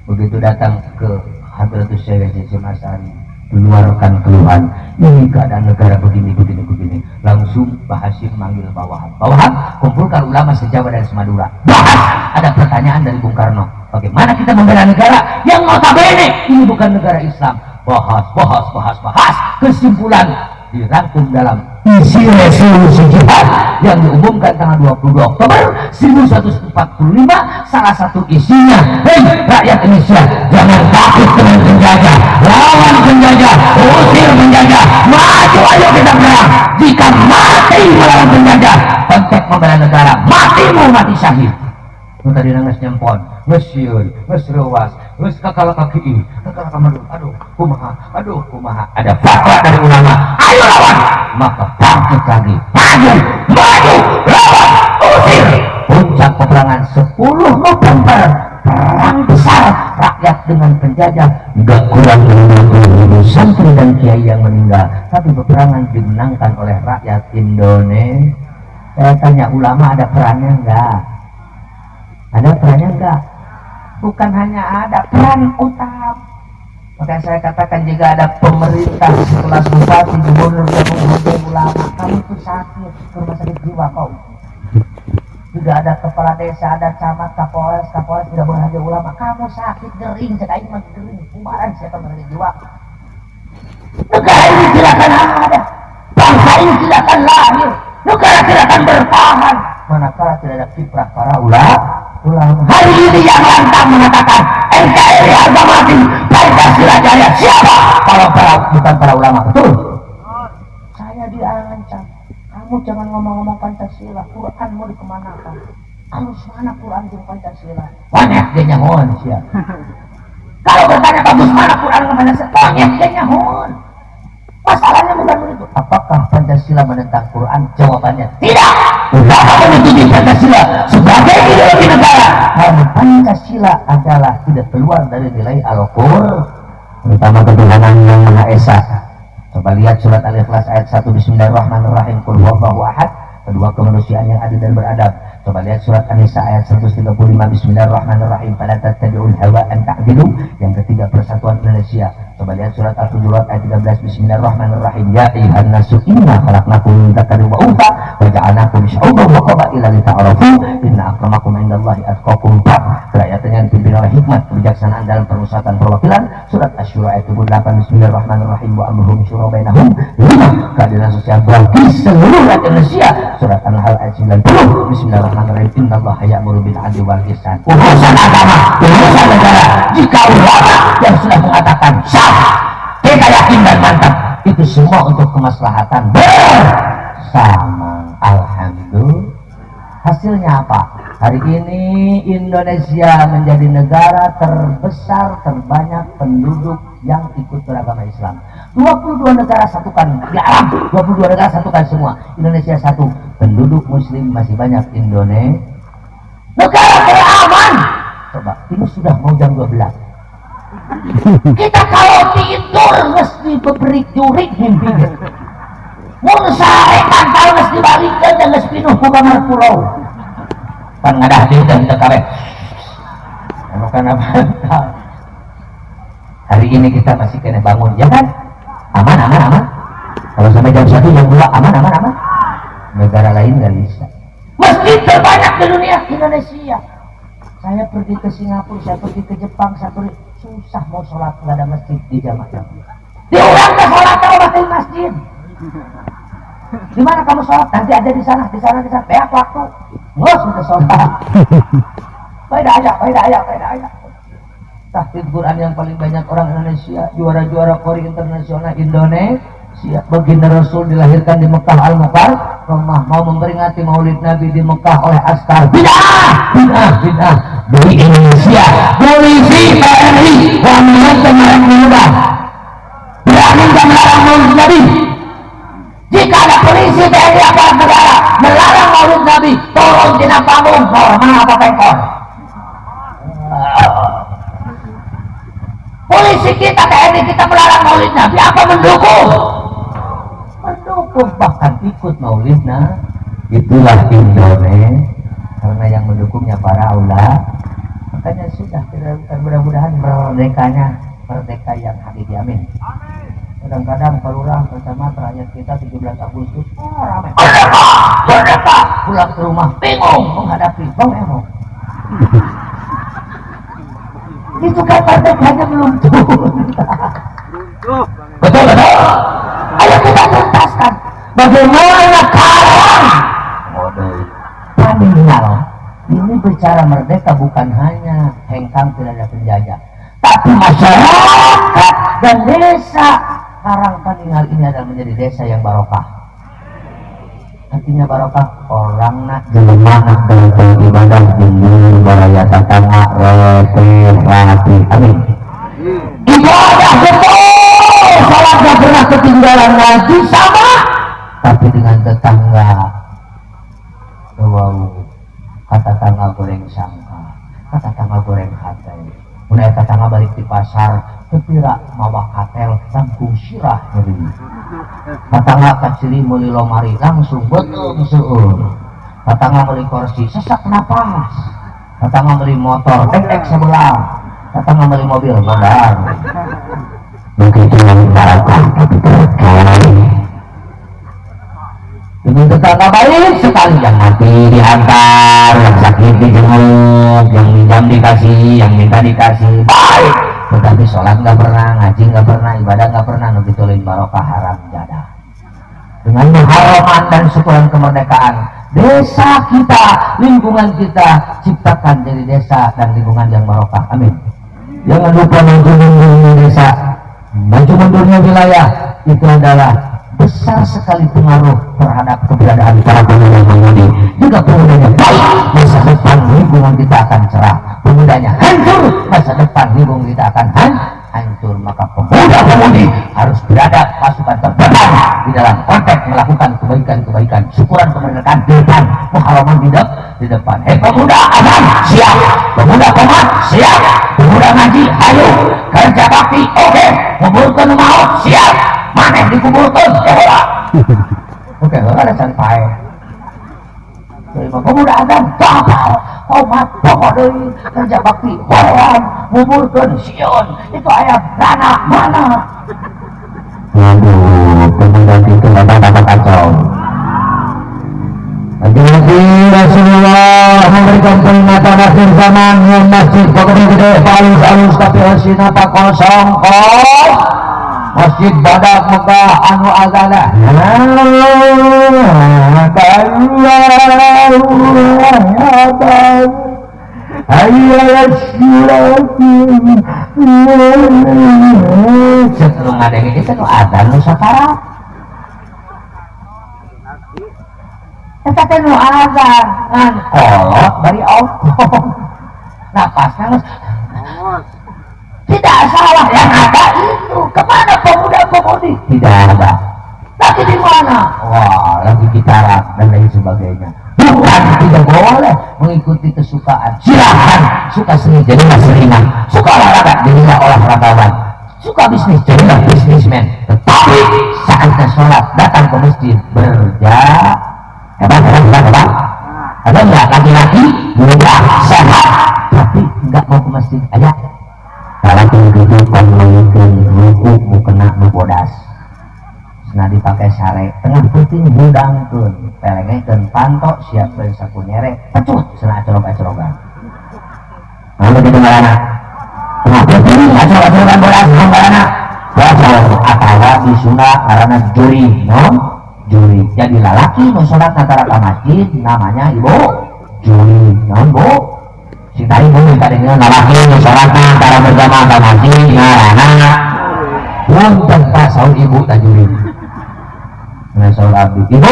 Begitu datang ke Hadratus Syekh Hasyim Asy'ari, keluarkan keluhan, ini keadaan negara begini. Langsung Mbah Hasyim manggil bawahan, kumpulkan ulama se-Jawa dan se-Madura, bahas, ada pertanyaan dari Bung Karno, bagaimana kita membela negara yang notabene ini bukan negara Islam. Bahas, kesimpulan dirangkum dalam isi resolusi jihad yang diumumkan tanggal 22 Oktober 1145. Salah satu isinya, hei rakyat Indonesia, jangan takut dengan penjajah, lawan penjajah, usir penjajah, maju ayo kita berang. Jika mati melawan penjajah, konteks membela negara, matimu mati syahid. Tadi nangis nyempon, ngesyun, ngesrewas, kakala kaki, kakala kamadu, aduh kumaha, ada fatwa dari ulama, ayo lawan, maka bangkit lagi, maju, lawan, usir. Puncak peperangan 10 November, perang besar rakyat dengan penjajah, enggak kurang dari 20.000 santri dan kiai yang meninggal, tapi peperangan dimenangkan oleh rakyat Indonesia. Saya tanya ulama, ada perannya enggak? Ada perannya enggak? Bukan hanya ada peran utama. Maka saya katakan, jika ada pemerintah sekelas bupati, gubernur, dan menghukum ulama, kamu itu sakit ke rumah sakit jiwa kau. Juga ada kepala desa, ada camat, kapolres tidak boleh hadir ulama, kamu sakit gering, cekain mah gering, kumaran siapa sakit jiwa. Negara ini tidak akan ada, bangsa ini tidak akan lahir, negara tidak akan bertahan manakala tidak ada kiprah para ulama. Hari ini yang lantang mengatakan NKRI harga mati, Pancasila jaya, siapa? Kalau bukan para ulama, betul? Saya diancam, kamu jangan ngomong-ngomong Pancasila, Quran mau dikemanakan? Harus mana Quran di Pancasila? Banyak dia nyahoan siapa? Kalau bertanya bagus mana Quran di Pancasila, banyak dia nyahoan. Masalahnya bukan begitu. Apakah Pancasila menentang Quran? Jawabannya tidak. Ulama menyetujui Pancasila sebagai ideologi negara. Karena Pancasila adalah tidak keluar dari nilai Al-Qur'an, terutama ketuhanan yang Maha Esa. Coba lihat surat Al-Ikhlas ayat 1, Bismillahirrahmanirrahim, Qul huwallahu ahad. Kedua, kemanusiaan yang adil dan beradab. Coba lihat surat An-Nisa ayat 135, Bismillahirrahmanirrahim, fala tattabi'ul hawa an ta'dilu. Yang ketiga, persatuan Indonesia. Coba lihat surat Al-Hujurat ayat 13, Bismillahirrahmanirrahim, ya ayyuhan nasu inna khalaqnakum min dzakarin wa untha wa ja'alnakum syu'uban wa qabaila lita'arafu inna akramakum indallahi atqakum. Kerakyatan yang dipimpin oleh hikmat kebijaksanaan dalam permusyawaratan perwakilan. Surat Asy-Syura ayat 28, Bismillahirrahmanirrahim, wa amruhum syura bainahum. 5. Keadilan sosial bagi seluruh rakyat Indonesia. Surat An-Nahl ayat 90, Bismillahirrahmanirrahim, innallaha ya'muru bil 'adli wal ihsan. Urusan agama, urusan negara, jika ulama yang sudah mengatakan sah, kita yakin dan mantap, itu semua untuk kemaslahatan bersama. Alhamdulillah. Hasilnya apa? Hari ini Indonesia menjadi negara terbesar, terbanyak penduduk yang ikut beragama Islam. 22 negara satukan di alam, 22 negara satukan semua. Indonesia satu, penduduk muslim masih banyak. Indonesia negara teraman. Coba, ini sudah mau jam 12. Kita kalau tidur mesti beberik jurik mimpi. Mun sare kantal mesti balikkan dan mesti pinuh ku kamar pulau. Kan ngadah deui dan teu kabeh. Anu kana bantal. Hari ini kita masih kena bangun, ya kan? Aman. Kalau sampai jam 1 jam 2 aman. Negara lain nggak bisa. Masjid terbanyak di dunia Indonesia. Saya pergi ke Singapura, saya pergi ke Jepang, susah mau sholat nggak ada masjid di jamaah. Diulang ke sholat kalau batin masjid. Di mana kamu sholat? Nanti ada di sana. Banyak waktu. Nggak sudah sholat. Beda aja. tahfidz Quran yang paling banyak orang Indonesia, juara-juara Qori internasional Indonesia. Baginda Rasul dilahirkan di Mekah Al-Mukarramah, mau memperingati Maulid Nabi di Mekah oleh askar bid'ah dari Indonesia. Polisi TNI wanita kemarin muda berani melarang Maulid Nabi. Jika ada polisi TNI aparat negara melarang Maulid Nabi, tolong jenah panggung normal apa pengkor. Polisi kita TNI kita melarang Maulid Nabi apa mendukung? Mendukung, bahkan ikut Maulid Nabi. Itulah Indonesia, karena yang mendukungnya para ulama. Makanya sudah, mudah-mudahan merdeka yang hakiki, amin. Kadang-kadang pelurah bersama rakyat kita 17 Agustus ramai merdeka, pulang ke rumah bingung menghadapi bang emong. Itu kan merdekanya belum turun. Betul. Ayo kita tuntaskan bagaimana sekarang paningal ini bicara merdeka bukan hanya hengkang tidak ada penjajah, tapi masyarakat dan desa Karang Paningal ini adalah menjadi desa yang barokah. Artinya barokah orang nak jelema dan ibadah ini baraya tatangga reservasi, amin. Ibadah betul, salat gak pernah ketinggalan ngaji sama, tapi dengan tetangga wow, kata tangga goreng sangka, kata tangga goreng hati. Mulai tetangga balik di pasar, kepira mawa katel langkung sirah nyeri. Tetangga kacili meuli lomari langsung betung seueur. Tetangga meuli kursi sesak napas. Tetangga meuli motor dek sebelah. Tetangga meuli mobil modal. Begitu yang barokah tapi terkait. Ini tetangga baik sekali, yang mati diantar, yang sakit dijenguk, yang minjam dikasih, yang minta dikasih, baik. Tetapi sholat nggak pernah, ngaji nggak pernah, ibadah nggak pernah, nubitulin barokah haram jadah. Dengan mengharaman dan syukuran kemerdekaan, desa kita, lingkungan kita ciptakan jadi desa dan lingkungan yang barokah, amin. Jangan lupa maju mundurnya desa, maju mundurnya wilayah itu adalah besar sekali pengaruh terhadap keberadaan para pemuda-pemudi. Jika pemudanya baik, masa depan lingkungan kita akan cerah. Pemudanya hancur, masa depan lingkungan kita akan hancur. Maka pemuda-pemudi harus berada pasukan terdepan di dalam konteks melakukan kebaikan-kebaikan. Syukuran kemerdekaan di depan, muharaman di depan. Hei pemuda, azan siap. Pemuda komat siap. Pemuda ngaji, ayo. Kerja bakti, oke. Ngumpulkan maut siap. Mana dikumpulkan? Oke, ada santai. Pemuda azan, bakal komat, pokok dari kerja bakti, horan, ngumpulkan sion. Itu ayat dana mana? Waduh, pemuda itu dapat kacau. Lagi-lagi Rasulullah memberikan peringatan akhir zaman yang masjid pokoknya gede, halus-halus tapi hasilnya tak kosong kok. Masjid Badak Mekah anu azana sebelum ada ini itu ada nusantara tetapi nu azan ngan kolot dari Allah napasnya tidak salah, yang ada itu kemana pemuda-pemudi tidak ada, tapi di mana? Wah, lagi gitaran dan lain sebagainya. Bukan tidak boleh mengikuti kesukaan, silahkan. Suka seni jadilah seniman, suka olahraga jadilah olahragawan, suka bisnis jadilah bisnismen. Tetapi saatnya sholat datang ke masjid hebat. Ada nggak laki-laki muda sehat tapi nggak mau ke masjid aja? Kalau kehidupan mengikuti ruku mukena nubodas nah dipakai sare tengah puting hudangkeun pelengekeun pantok siapkeun saku nyere pecut cenah acolog-acologan lalu di tengahna tengah puting acolog-acologan bodas tengahna bosol atawa bisuna karena juri juri jadi lalaki nu salat antara ka masjid namanya ibu juri bu si tadi bumi tadinya nalakin sholatna cara berjamaah ke masjid ngarana punten pas saur ibu tajuri nah saur abdi ibu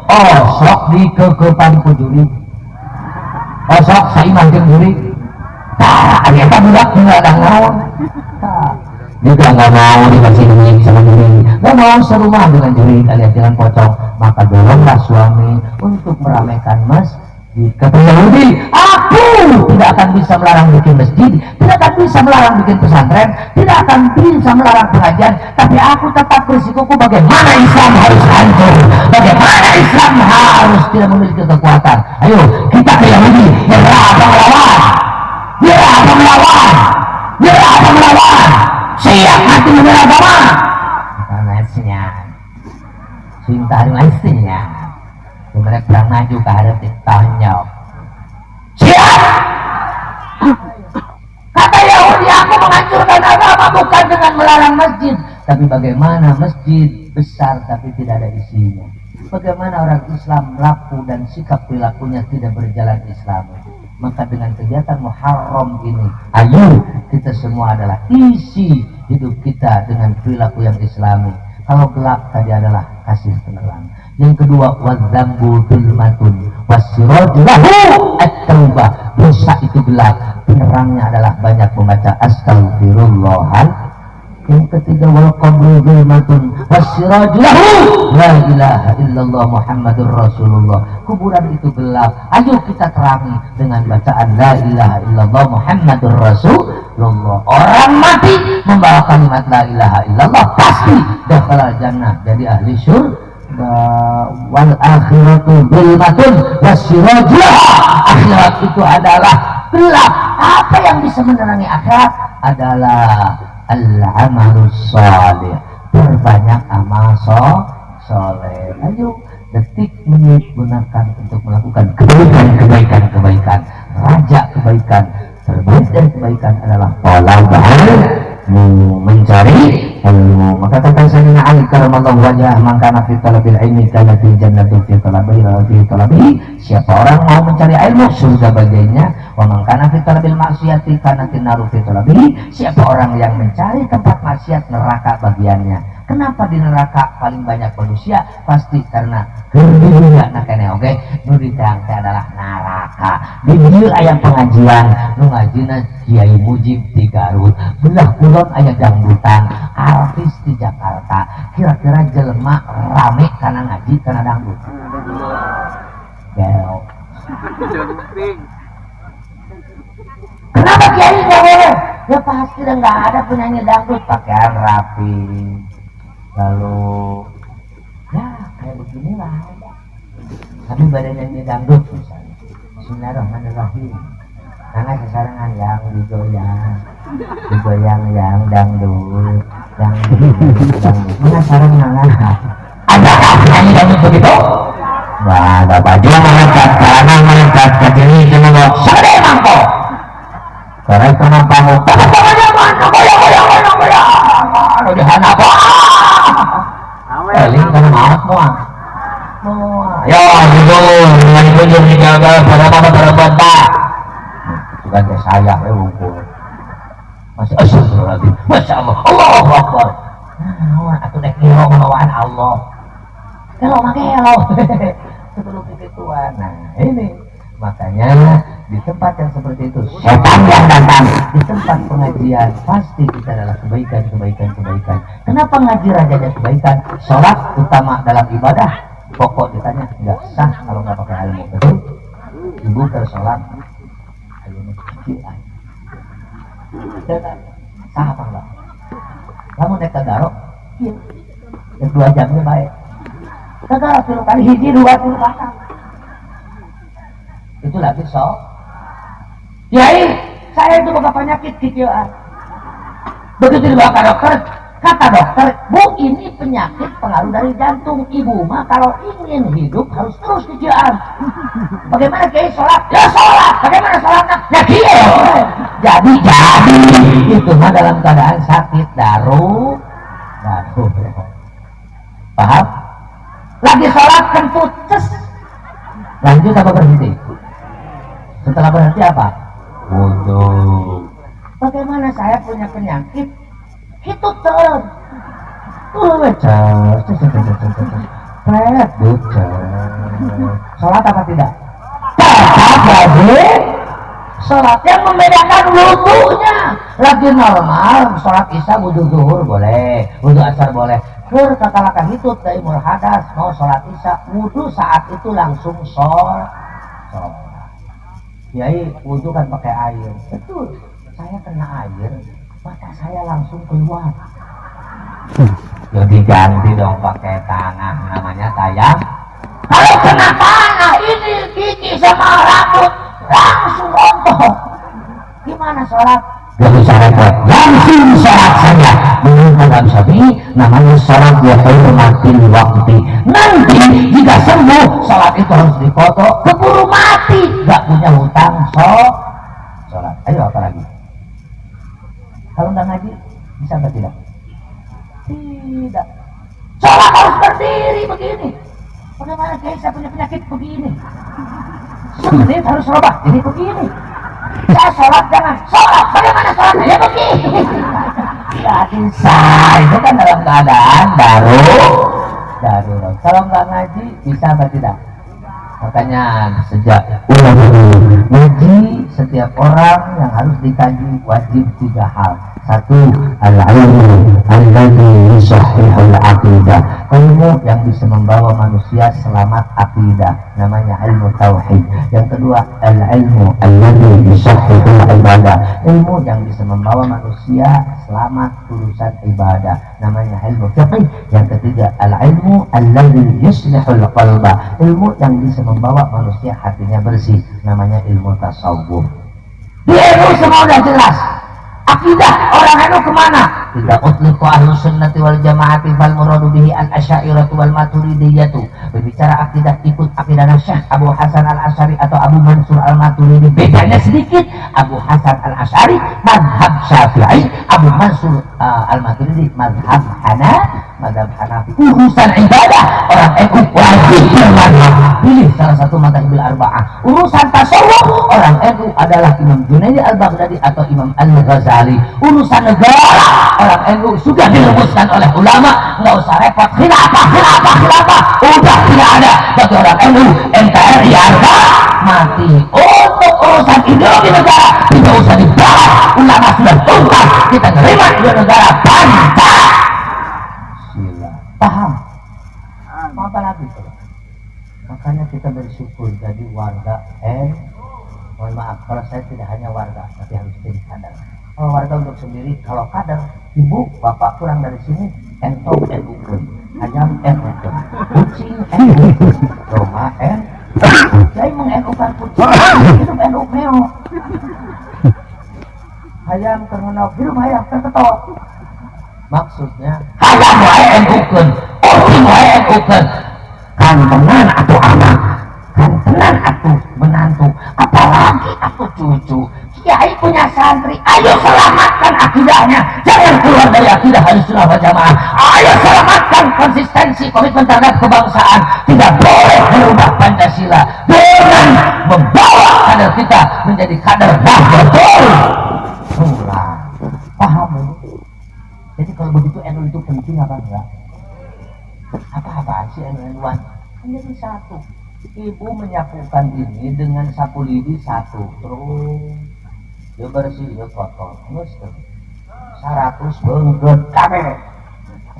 oh sok dikekepan ku juri oh sok saimah jeung juri tah ari eta budak nggak ada naon juga nggak mau dikasih duit sama juri, nggak mau serumah dengan juri alias dengan pocong, maka doronglah suami untuk meramaikan masjid. Kata Yahudi, aku tidak akan bisa melarang bikin masjid, tidak akan bisa melarang bikin pesantren, tidak akan bisa melarang pengajian, tapi aku tetap bersikuku bagaimana Islam harus hancur, bagaimana Islam harus tidak memiliki kekuatan. Ayo kita ke Yahudi, nyerah apa melawan, nyerah apa melawan, nyerah apa melawan. Siap mati membela agama karena siap cinta dengan istrinya mereka perang maju ke hadap ditanya siap kata Yahudi aku menghancurkan agama bukan dengan melarang masjid tapi bagaimana masjid besar tapi tidak ada isinya bagaimana orang Islam laku dan sikap perilakunya tidak berjalan Islami maka dengan kegiatan Muharram ini ayo kita semua adalah isi hidup kita dengan perilaku yang Islami. Kalau gelap tadi adalah kasih penerang. Yang kedua wadzambu zulmatun wasirajlahu at-taubah. Dosa itu gelap, penerangnya adalah banyak membaca astagfirullahal. Yang ketiga wal qabru zulmatun wasirajlahu la ilaha illallah Muhammadur Rasulullah. Kuburan itu gelap, ayo kita terangi dengan bacaan la ilaha illallah Muhammadur Rasulullah. Orang mati membawa kalimat la ilaha illallah pasti dakhala jannah, jadi ahli syurga. Wal akhiratu zulmatun wasirajlahu. Akhirat itu adalah gelap. Apa yang bisa menerangi akhirat adalah al-amalus salih, perbanyak amal soleh. Ayo detik menit gunakan untuk melakukan kebaikan. Raja kebaikan terbaik dari kebaikan adalah talabul mencari ilmu. Maka kata Sayyidina Ali karramallahu wajhah man kana fi talabil ilmi kana fi jannatin fi talabihi. Siapa orang mau mencari ilmu surga bagiannya, wa man kana fi talabil maksiati kana fi naru fi talabihi. Siapa orang yang mencari tempat maksiat neraka bagiannya. Kenapa di neraka paling banyak manusia? Pasti karena kerja nak kene oke. Nu ditang adalah neraka. Di dieu aya pengajian, nu ngajina Kiai Mujib di Garut. Belah kulon aya dangdutan, artis di Jakarta. Kira-kira jelema rame karena ngaji karena dangdut. Gelo. Kenapa Kiai enggak boleh? Ya pasti enggak ada penyanyi dangdut pakaian rapi. Lalu ya kayak beginilah tapi badannya ini dangdut misalnya Bismillahirrahmanirrahim karena sesarangan yang digoyang yang dangdut mana sarang mana ada nyanyi dangdut begitu? Wah ada baju mengangkat kalangan mengangkat kecili cuma mau sade mangko karena itu nampamu tangannya mana goyang kalau dihana apa eling karena maaf semua ya gitu dengan kunjung dijaga pada bata itu kan saya unggul masih astagfirullahaladzim Masya Allah Allahu Akbar aku naik ngirong ngelawan Allah kalau makelo sebelum kekituan nah ini makanya di tempat yang seperti itu setan yang datang di tempat pengajian pasti kita adalah kebaikan. Kenapa ngaji rajanya kebaikan? Sholat utama dalam ibadah pokok ditanya nggak sah kalau nggak pakai ilmu betul. Ibu kalau sholat ilmu kecil sah apa enggak? Kamu naik ke garok iya dan 2 jamnya baik ke garok 3 kali hiji 2 3 pasang itu lagi Kiai, saya itu boga penyakit kikieuan. Begitu dibawa ke dokter, kata dokter, Bu ini penyakit pengaruh dari jantung. Ibu mah kalau ingin hidup harus terus kikieuan. Bagaimana Kiai sholat? Ya sholat. Bagaimana sholatnya? Ya kiai. Jadi itu mah dalam keadaan sakit daru. Paham? Lagi sholat kentut, lanjut apa berhenti? Setelah berhenti apa? Wudu. Bagaimana saya punya penyakit? Itu tuh sholat apa tidak? Tetap wajib sholat. Yang membedakan wudunya lagi normal, sholat isya wudu zuhur boleh, wudu asar boleh. Kakak hitut dari hadas mau sholat isya wudu saat itu langsung sholat. Yai wudu kan pakai air, betul. Saya kena air, mata saya langsung keluar. Jadi ganti dong pakai tangan, namanya tayang. Kalau kena tanah ini gigi sama rambut langsung rontok. Gimana sholat? Gak bisa repot, langsung sholat saja. Menurut Imam Syafi'i namanya sholat ya hormatil waktu. Nanti jika sembuh sholat itu harus dipoto, keburu mati, gak punya hutang sholat. Ayo apa lagi? Kalau nggak ngaji bisa atau tidak? Tidak. Sholat harus berdiri begini. Bagaimana saya punya penyakit begini? Semenit harus robah jadi begini. Saya sholat jangan sholat. Bagaimana sholatnya? Ya begini. Tidak bisa. Itu kan dalam keadaan darurat. Kalau nggak ngaji bisa atau tidak? Makanya sejak ngaji setiap orang yang harus dikaji wajib 3 hal. 1. Al-ilmu alladhi yusahhihul aqidah. Ilmu yang bisa membawa manusia selamat akidah, namanya ilmu tauhid. Yang kedua, al-ilmu alladhi yusahhihul ibadah. Ilmu yang bisa membawa manusia selamat urusan ibadah, namanya ilmu fiqh. Yang ketiga, al-ilmu alladhi yuslihul qalba. Ilmu yang bisa membawa manusia hatinya bersih, namanya ilmu tasawuf. Di ilmu semua sudah jelas. Akidah orang itu kemana? Tidak utliqu ahlus sunnati wal jamaati fal muradu bihi al asy'ariyatu wal maturidiyatu. Berbicara akidah ikut akidah Syekh Abu Hasan al Asy'ari atau Abu Mansur al Maturidi. Bedanya sedikit, Abu Hasan al Asy'ari mazhab Syafi'i, Abu Mansur al Maturidi mazhab Hanafi. Urusan ibadah orang NU wajib bermadhab, pilih salah satu mazhabil arba'ah. Urusan tasawuf orang NU adalah Imam Junaidi al-Baghdadi atau Imam Al-Ghazali. Urusan negara orang NU sudah dirumuskan oleh ulama, nggak usah repot khilafah, udah tidak ada bagi orang NU. NKRI harga mati. Untuk urusan ideologi negara tidak usah dibahas, ulama sudah tuntas, kita terima ideologi negara Pancasila. Paham? Apa lagi? Makanya kita bersyukur jadi warga mohon maaf kalau saya tidak hanya warga tapi harus jadi kader. Kalau warga untuk sendiri, kalau kader ibu bapak pulang dari sini entok NU, ayam NU, kucing NU, rumah saya mengenukan kucing hidup NU meo, ayam termenok hidup ayam terketok. Maksudnya ayam wae NU kun, kucing wae NU kun, kan tenan atau anak, kan tenan atau menantu, apalagi atau cucu. Kiai punya santri, ayo selamatkan akidahnya, jangan keluar dari akidah Ahlussunnah wal Jamaah. Ayo selamatkan konsistensi komitmen terhadap kebangsaan, tidak boleh merubah Pancasila dengan membawa kader kita menjadi kader Nahdlatul Ulama. Paham? Jadi kalau begitu NU itu penting apa enggak? Apa-apaan sih NU-an? Menjadi satu. Ibu menyapukan ini dengan sapu lidi satu, terus dia bersih, dia kotor, terus 100 bengket kabeh.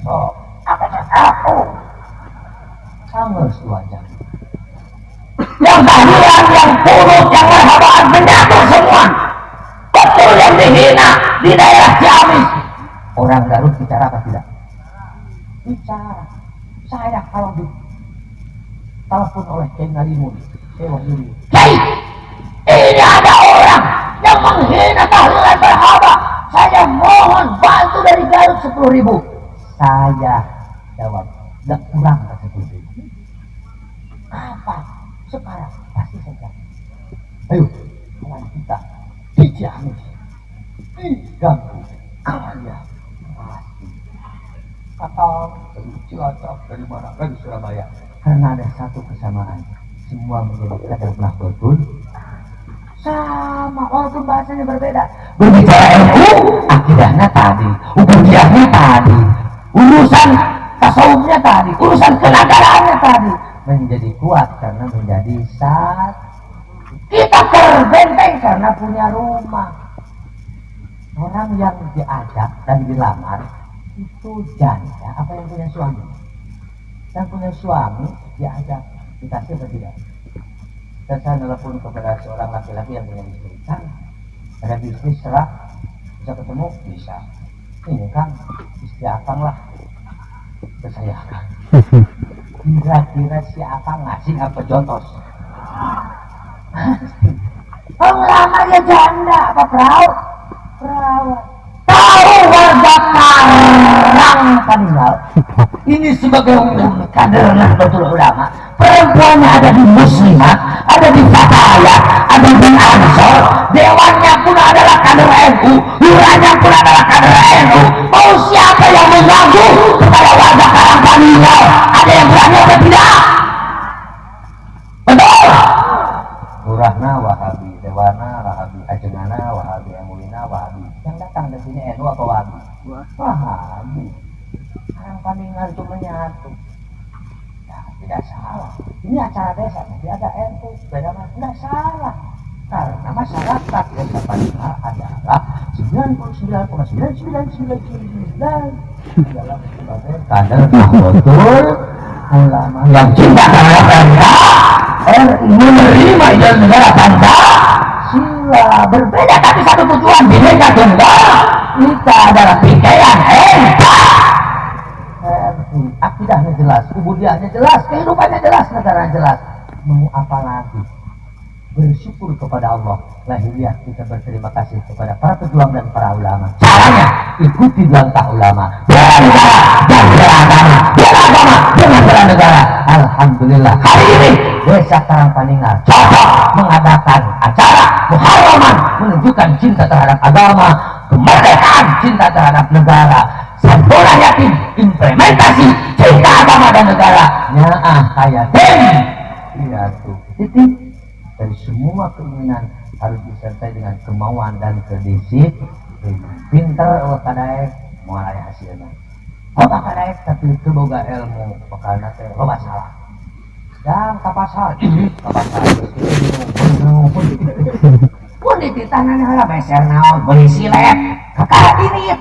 So, apa aku? Sangat wajah. Yang bahiran, yang buruk, yang marhabaan menyatu semua. Betul yang dihina di daerah Ciamis. Orang Garut bicara apa tidak? Bicara. Saya kalau ditelepon oleh Kiai Ngalimun, saya waktu ini, Kiai, ini ada orang yang menghina tahlilan berhaba. Saya mohon bantu dari Garut 10.000. Saya jawab, gak kurang ke 10.000. Apa? Sekarang pasti saja. Ayo, kawan kita di Ciamis, diganggu kaya pasti. Kata Cilacap dari mana? Dari Surabaya. Karena ada satu kesamaan, semua menjadi kader Nahdlatul. sama, walaupun bahasanya berbeda. Berbicara ilmu, akidahnya tadi, ubudiyahnya tadi, urusan tasawufnya tadi, urusan kenegaraannya tadi menjadi kuat karena menjadi satu. Kita terbenteng karena punya rumah. Orang yang diajak dan dilamar itu janda apa yang punya suami? Yang punya suami diajak, dikasih atau tidak? Dan saya telepon kepada seorang laki-laki yang punya istri, kan ada bisnis serah, bisa ketemu? Bisa. Ini kan istri akang lah ke saya kan. Kira-kira si akang ngasih apa jotos? Pengelamar ya janda apa perahu? Perawat. Tahu warga Karang Paninggal ini sebagai kader Nahdlatul Ulama, perempuannya ada di Muslimat, ada di Fatayat, ada di Ansor, dewannya pun adalah kader NU, lurahnya pun adalah kader NU. Mau siapa yang mengganggu kepada warga Karang Paninggal? Ada yang berani atau tidak? Betul. Lurahna Wahabi, dewana Wahabi, ajengana Wahabi, emulina Wahabi. Yang datang ke sini NU atau Wahabi? Wahabi. Karang Paninggal itu menyatu. Ya, tidak salah. Ini acara desa, nanti ada NU, beda mas, tidak salah. Karena masyarakat desa Paninggal adalah 99,9999 adalah sebagai kader Nahdlatul Ulama yang cinta terhadap menerima ijazah negara Pancasila. Berbeda tapi satu tujuan, Bhinneka Tunggal Ika adalah pikiran akidahnya jelas, ubudiyahnya jelas, kehidupannya jelas, negara jelas. Mau apa lagi? Bersyukur kepada Allah. Lahiriah kita berterima kasih kepada para pejuang dan para ulama. Caranya ikuti langkah ulama, bela negara dan bela agama, bela agama dengan bela negara. Alhamdulillah hari ini Desa Karang Paninggal cocok mengadakan acara muharraman menunjukkan cinta terhadap agama, kemerdekaan, cinta terhadap negara. Sampurna yakin implementasi cinta agama dan negara. Nyaah hayatin. Iya tuh. Titik. Dari semua keinginan harus disertai dengan kemauan dan kedisiplinan. Pinter wakadaek mulai hasilnya. Otak kadaek tapi itu boga ilmu bakalna teh loba salah. Dan kapasal ini kapasal pun di tangan heula beser naon beli silet kakak ini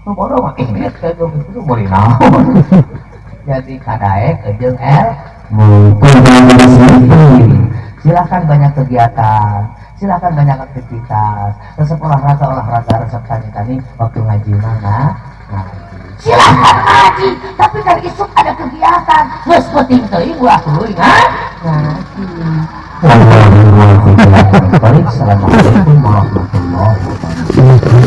tuh bodoh mah ini itu beli naon. Jadi kadaek jeung silakan banyak kegiatan, silakan banyak aktivitas, resep olahraga, resep tani waktu ngaji mana, silakan ngaji, tapi kan isuk ada kegiatan, terus penting teuing ulah tuluy ngaji. Assalamualaikum warahmatullahi wabarakatuh.